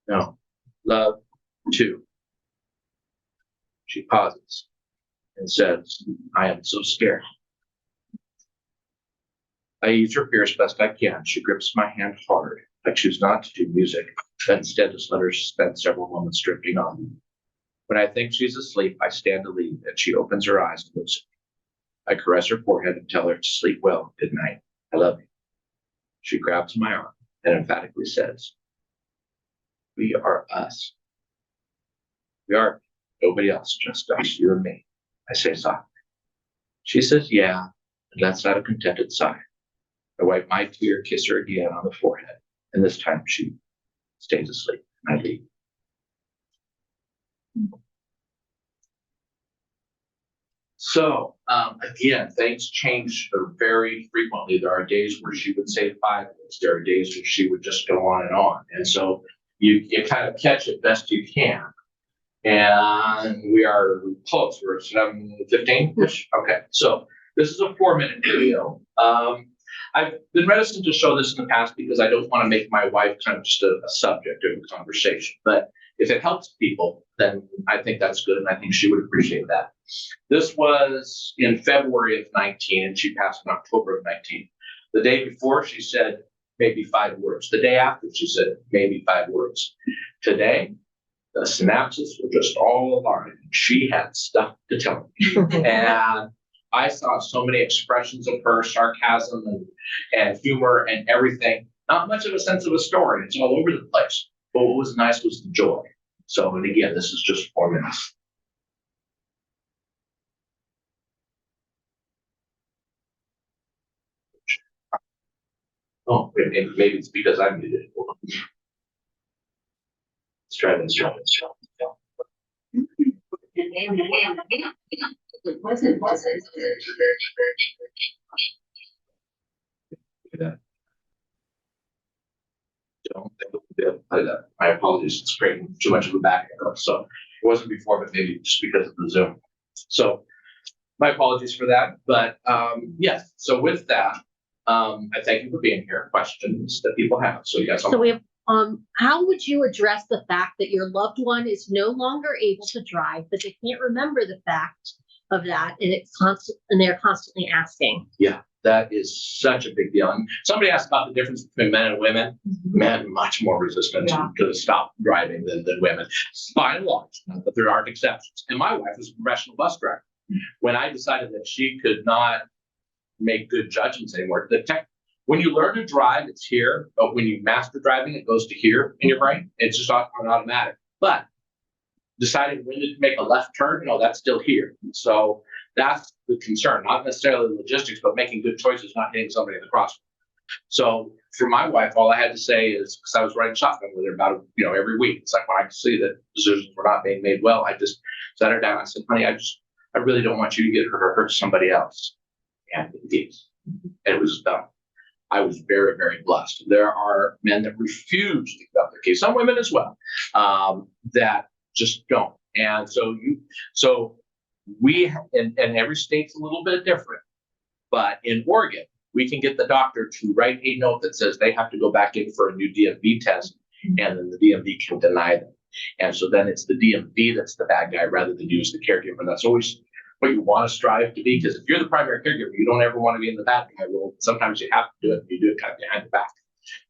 No, love too. She pauses and says, I am so scared. I ease her fears best I can. She grips my hand hard. I choose not to do music, but instead just let her spend several moments drifting on. When I think she's asleep, I stand to leave, and she opens her eyes and looks at me. I caress her forehead and tell her to sleep well. Good night. I love you. She grabs my arm and emphatically says, we are us. We are nobody else, just us, you and me. I say softly. She says, yeah, and lets out a contented sigh. I wipe my tear, kiss her again on the forehead, and this time she stays asleep, and I leave. So, again, things change very frequently. There are days where she would say 5 words. There are days where she would just go on and on. And so you kind of catch it best you can. And we are close. We're at 7:15-ish. Okay, so this is a 4-minute video. I've been reticent to show this in the past because I don't want to make my wife kind of just a subject of a conversation. But if it helps people, then I think that's good, and I think she would appreciate that. This was in February of 19, and she passed in October of 19. The day before, she said maybe 5 words. The day after, she said maybe 5 words. Today, the synapses were just all aligned. She had stuff to tell me. And I saw so many expressions of her sarcasm and humor and everything. Not much of a sense of a story. It's all over the place. But what was nice was the joy. So, and again, this is just 4 minutes. Oh, maybe it's because I'm muted. Let's try this. It wasn't. Don't think it would be able to play that. My apologies, it's creating too much of a back echo. So it wasn't before, but maybe just because of the Zoom. So my apologies for that. But yes, so with that, I thank you for being here. Questions that people have. So yes, So we have, how would you address the fact that your loved one is no longer able to drive, but they can't remember the fact of that, and they're constantly asking? yeah, that is such a big deal. And somebody asked about the difference between men and women. Men much more resistant to stop driving than women, by and large, but there aren't exceptions. And my wife was a professional bus driver. When I decided that she could not make good judgments anymore, when you learn to drive, it's here, but when you master driving, it goes to here in your brain. It's just on automatic. But deciding when to make a left turn, that's still here. So that's the concern, not necessarily logistics, but making good choices, not hitting somebody in the crosswalk. So for my wife, all I had to say is, because I was riding shotgun with her about, every week. It's like when I could see that decisions were not being made well, I just sat her down. I said, honey, I really don't want you to get hurt or hurt somebody else. And it is. And it was done. I was very, very blessed. There are men that refuse to give up their keys, some women as well, that just don't. And so we, and every state's a little bit different, but in Oregon, we can get the doctor to write a note that says they have to go back in for a new DMV test, and then the DMV can deny them. And so then it's the DMV that's the bad guy rather than you as the caregiver. And that's always what you want to strive to be, because if you're the primary caregiver, you don't ever want to be in the bad guy role. Sometimes you have to do it, and you do it kind of behind the back.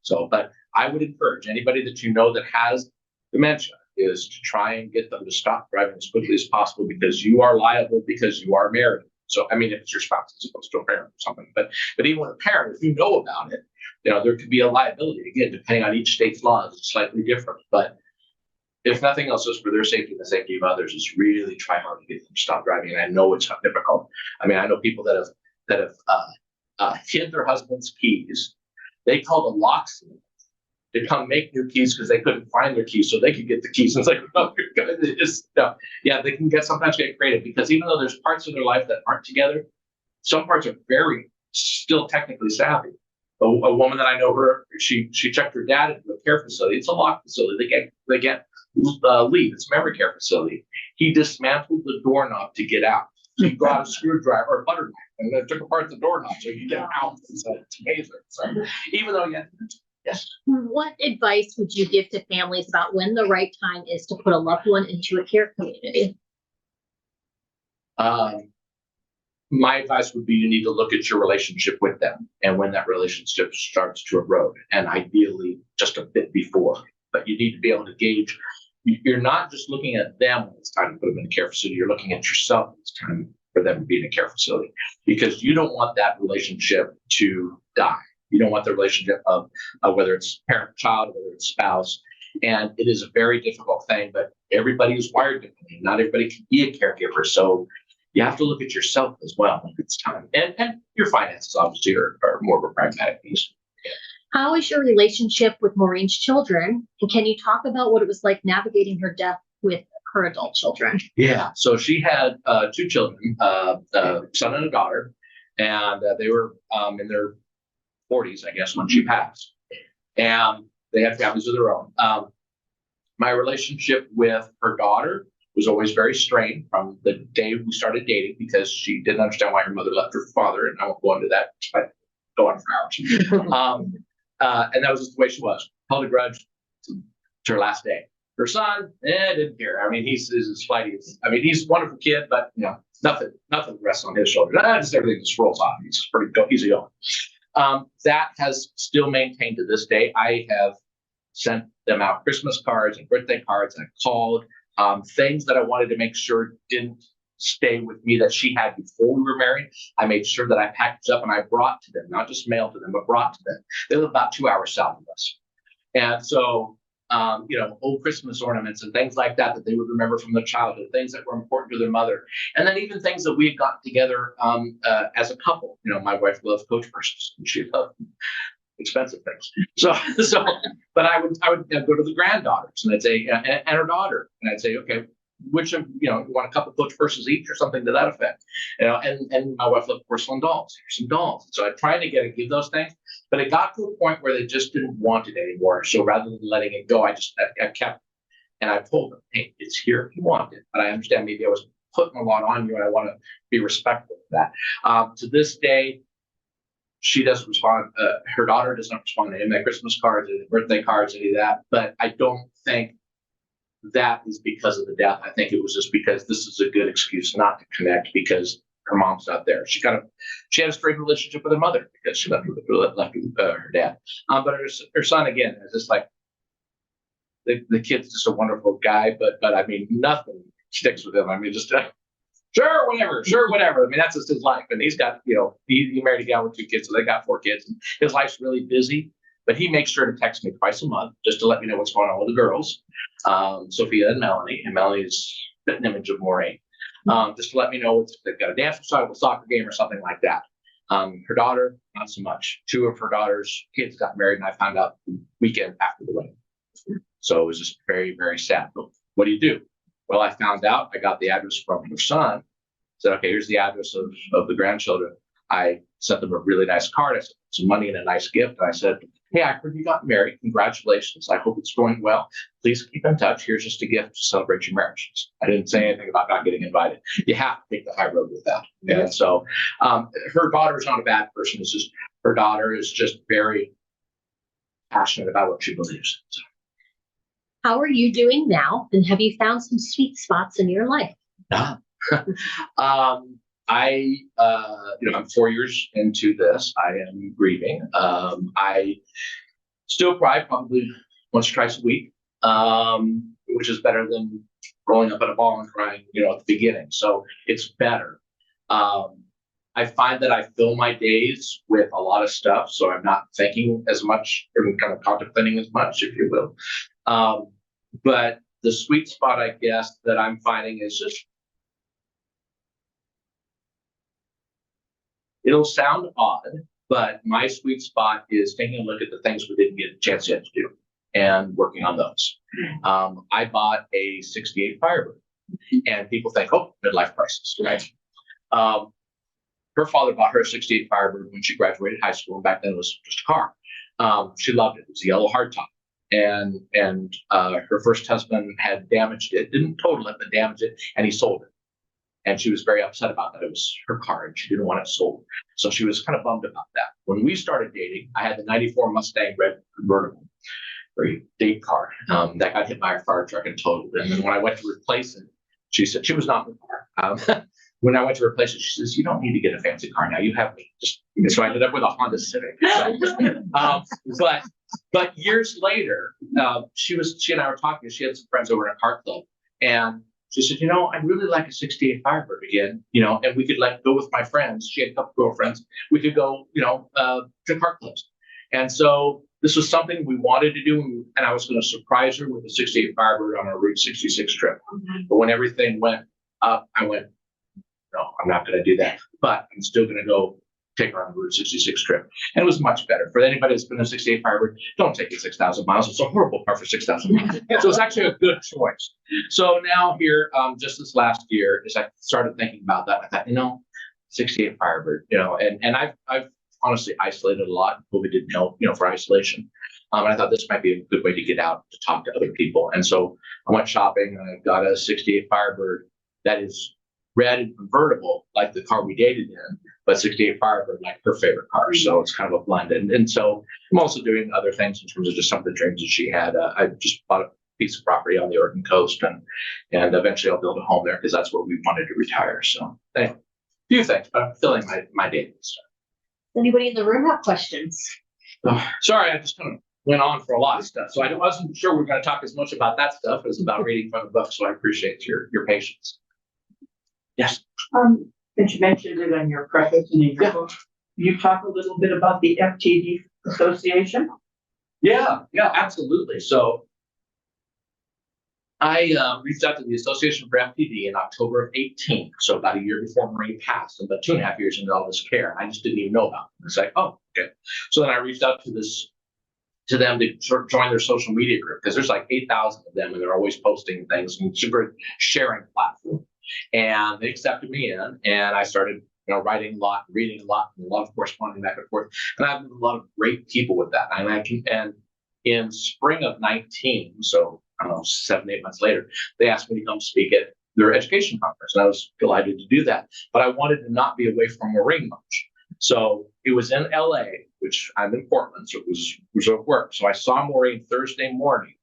So, but I would encourage anybody that that has dementia is to try and get them to stop driving as quickly as possible, because you are liable because you are married. So, I mean, if it's your spouse as opposed to a parent or something, but even with a parent, if you know about it, there could be a liability. Again, depending on each state's laws, it's slightly different, but if nothing else, just for their safety and the safety of others, is really try hard to get them to stop driving. And I know it's not difficult. I mean, I know people that have hid their husband's keys. They called a locksmith to come make new keys because they couldn't find their keys, so they could get the keys. And it's like, oh, yeah, they can sometimes get creative, because even though there's parts of their life that aren't together, some parts are very still technically savvy. A woman that I know, she checked her dad into a care facility. It's a locked facility. They get leave. It's a memory care facility. He dismantled the doorknob to get out. He brought a screwdriver or a butter knife and then took apart the doorknob so he could get out. It's amazing. So even though, yes. What advice would you give to families about when the right time is to put a loved one into a care community? My advice would be you need to look at your relationship with them and when that relationship starts to erode, and ideally just a bit before. But you need to be able to gauge. You're not just looking at them when it's time to put them in a care facility. You're looking at yourself when it's time for them to be in a care facility, because you don't want that relationship to die. You don't want the relationship of whether it's parent-child, whether it's spouse. And it is a very difficult thing, but everybody is wired differently. Not everybody can be a caregiver. So you have to look at yourself as well when it's time. And your finances obviously are more of a pragmatic piece. How is your relationship with Maureen's children? And can you talk about what it was like navigating her death with her adult children? Yeah, so she had two children, a son and a daughter, and they were in their 40s, I guess, when she passed. And they had families of their own. My relationship with her daughter was always very strained from the day we started dating because she didn't understand why her mother left her father, and I won't go into that. But go on for hours. And that was just the way she was. Held a grudge to her last day. Her son, didn't care. I mean, he's as flighty as, I mean, he's a wonderful kid, but you know, nothing rests on his shoulders. Just everything just rolls off. He's pretty easy going. That has still maintained to this day. I have sent them out Christmas cards and birthday cards. I called things that I wanted to make sure didn't stay with me that she had before we were married. I made sure that I packaged up and I brought to them, not just mailed to them, but brought to them. They live about 2 hours south of us. And so, old Christmas ornaments and things like that they would remember from their childhood, things that were important to their mother. And then even things that we had gotten together as a couple. You know, my wife loved Coach purses and she loved expensive things. So, but I would go to the granddaughters and I'd say, and her daughter, and I'd say, okay, which of, you want a couple Coach purses each or something to that effect. And my wife loved porcelain dolls. Here's some dolls. So I tried to give those things, but it got to a point where they just didn't want it anymore. So rather than letting it go, I kept it. And I told them, hey, it's here if you want it. But I understand maybe I was putting a lot on you and I want to be respectful of that. To this day, she doesn't respond. Her daughter doesn't respond to any of my Christmas cards, any birthday cards, any of that. But I don't think that is because of the death. I think it was just because this is a good excuse not to connect because her mom's not there. She had a strained relationship with her mother because she left her dad. But her son, again, is just like the kid's just a wonderful guy. But I mean, nothing sticks with him. I mean, just sure, whatever. I mean, that's just his life. And he's got, he married a gal with 2 kids, so they got 4 kids. And his life's really busy. But he makes sure to text me twice a month just to let me know what's going on with the girls, Sophia and Melanie. And Melanie's an image of Maureen. Just to let me know if they've got a dance recital, a soccer game, or something like that. Her daughter, not so much. 2 of her daughter's kids got married, and I found out the weekend after the wedding. So it was just very, very sad. But what do you do? Well, I found out. I got the address from her son. Said, okay, here's the address of the grandchildren. I sent them a really nice card. I sent them some money and a nice gift. And I said, hey, I heard you got married. Congratulations. I hope it's going well. Please keep in touch. Here's just a gift to celebrate your marriage. I didn't say anything about not getting invited. You have to take the high road with that. Mm-hmm. And so her daughter is not a bad person. It's just her daughter is just very passionate about what she believes. So. How are you doing now? And have you found some sweet spots in your life? I'm 4 years into this. I am grieving. I still cry probably once or twice a week, which is better than rolling up in a ball and crying, at the beginning. So it's better. I find that I fill my days with a lot of stuff, so I'm not thinking as much or kind of contemplating as much, if you will. But the sweet spot, I guess, that I'm finding is just, it'll sound odd, but my sweet spot is taking a look at the things we didn't get a chance yet to do and working on those. I bought a 68 Firebird, and people think, oh, midlife crisis, right? Her father bought her a 68 Firebird when she graduated high school, and back then it was just a car. She loved it. It was a yellow hardtop. And her first husband had damaged it, didn't total it, but damaged it, and he sold it. And she was very upset about that. It was her car and she didn't want it sold. So she was kind of bummed about that. When we started dating, I had the 94 Mustang red convertible, very date car, that got hit by a fire truck and totaled. And then when I went to replace it, she said, she was not in the car. When I went to replace it, she says, you don't need to get a fancy car now. You have me. So I ended up with a Honda Civic. But years later, she and I were talking. She had some friends over in a car club, and she said, I'd really like a 68 Firebird again, and we could go with my friends. She had a couple girlfriends. We could go, to car clubs. And so this was something we wanted to do, and I was going to surprise her with a 68 Firebird on our Route 66 trip. Mm-hmm. But when everything went up, I went, no, I'm not going to do that. But I'm still going to go take her on the Route 66 trip. And it was much better. For anybody that's been a 68 Firebird, don't take it 6,000 miles. It's a horrible car for 6,000 miles. So it's actually a good choice. So now here, just this last year, as I started thinking about that, I thought, 68 Firebird, and I've honestly isolated a lot. COVID didn't help, for isolation. And I thought this might be a good way to get out to talk to other people. And so I went shopping and I got a 68 Firebird that is red and convertible, like the car we dated in, but 68 Firebird, like her favorite car. So it's kind of a blend. And so I'm also doing other things in terms of just some of the dreams that she had. I just bought a piece of property on the Oregon coast, and eventually I'll build a home there because that's where we wanted to retire. So a few things, but I'm filling my day with stuff. Anybody in the room have questions? Sorry, I just kind of went on for a lot of stuff. So I wasn't sure we were going to talk as much about that stuff as about reading from the book. So I appreciate your patience. Yes. Since you mentioned it on your preface and in your book, you talk a little bit about the FTD Association? Yeah, absolutely. So I reached out to the Association for FTD in October of 18, so about a year before Marie passed, and about 2.5 years into all this care. I just didn't even know about it. It's like, oh, okay. So then I reached out to them to sort of join their social media group, because there's like 8,000 of them, and they're always posting things and super sharing platform. And they accepted me in, and I started writing a lot, reading a lot, and a lot of corresponding back and forth. And I've met a lot of great people with that. And in spring of 19, so I don't know, 7-8 months later, they asked me to come speak at their education conference, and I was delighted to do that. But I wanted to not be away from Maureen much. So it was in LA, which I'm in Portland, so it was at work. So I saw Maureen Thursday morning,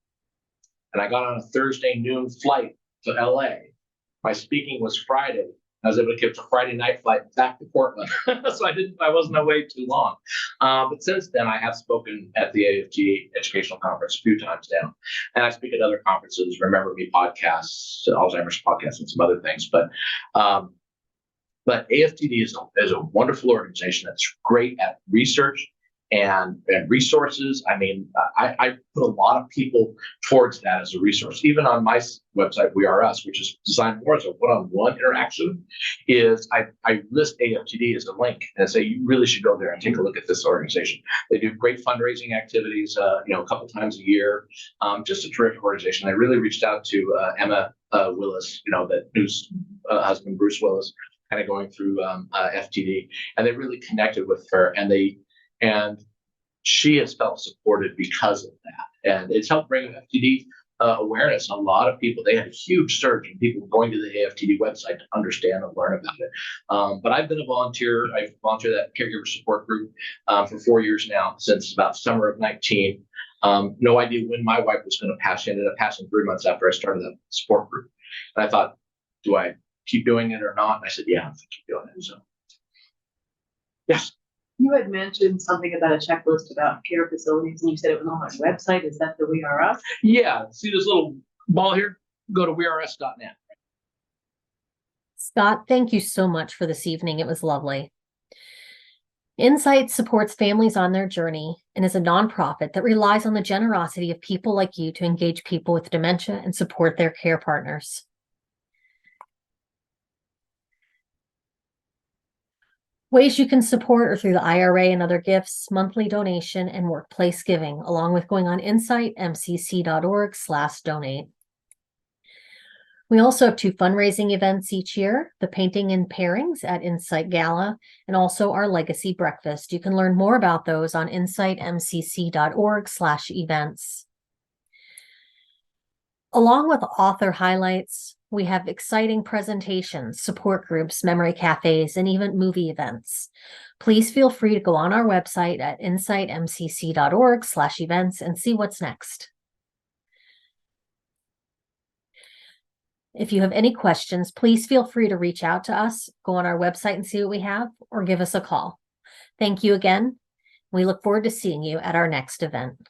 and I got on a Thursday noon flight to LA. My speaking was Friday. I was able to catch a Friday night flight back to Portland. So I wasn't away too long. But since then, I have spoken at the AFT Educational Conference a few times now. And I speak at other conferences, Remember Me podcasts, Alzheimer's podcasts, and some other things. But AFTD is a wonderful organization that's great at research and resources. I mean, I put a lot of people towards that as a resource. Even on my website, We Are Us, which is designed more as a one-on-one interaction, is I list AFTD as a link and say you really should go there and take a look at this organization. They do great fundraising activities, a couple times a year. Just a terrific organization. I really reached out to Emma Willis, that news husband Bruce Willis, kind of going through FTD, and they really connected with her, and she has felt supported because of that. And it's helped bring FTD awareness. A lot of people, they had a huge surge in people going to the AFTD website to understand and learn about it. But I've been a volunteer. I've volunteered that caregiver support group for 4 years now, since about summer of 19. No idea when my wife was going to pass. She ended up passing 3 months after I started that support group. And I thought, do I keep doing it or not? And I said, yeah, I'm going to keep doing it. So, yes. You had mentioned something about a checklist about care facilities, and you said it was on my website. Is that the We Are Us? Yeah. See this little ball here? Go to weareus.net. Scott, thank you so much for this evening. It was lovely. Insight supports families on their journey and is a nonprofit that relies on the generosity of people like you to engage people with dementia and support their care partners. Ways you can support are through the IRA and other gifts, monthly donation, and workplace giving, along with going on insightmcc.org/donate. We also have 2 fundraising events each year, the Painting and Pairings at Insight Gala, and also our Legacy Breakfast. You can learn more about those on insightmcc.org/events. Along with author highlights, we have exciting presentations, support groups, memory cafes, and even movie events. Please feel free to go on our website at insightmcc.org/events and see what's next. If you have any questions, please feel free to reach out to us, go on our website and see what we have, or give us a call. Thank you again. We look forward to seeing you at our next event.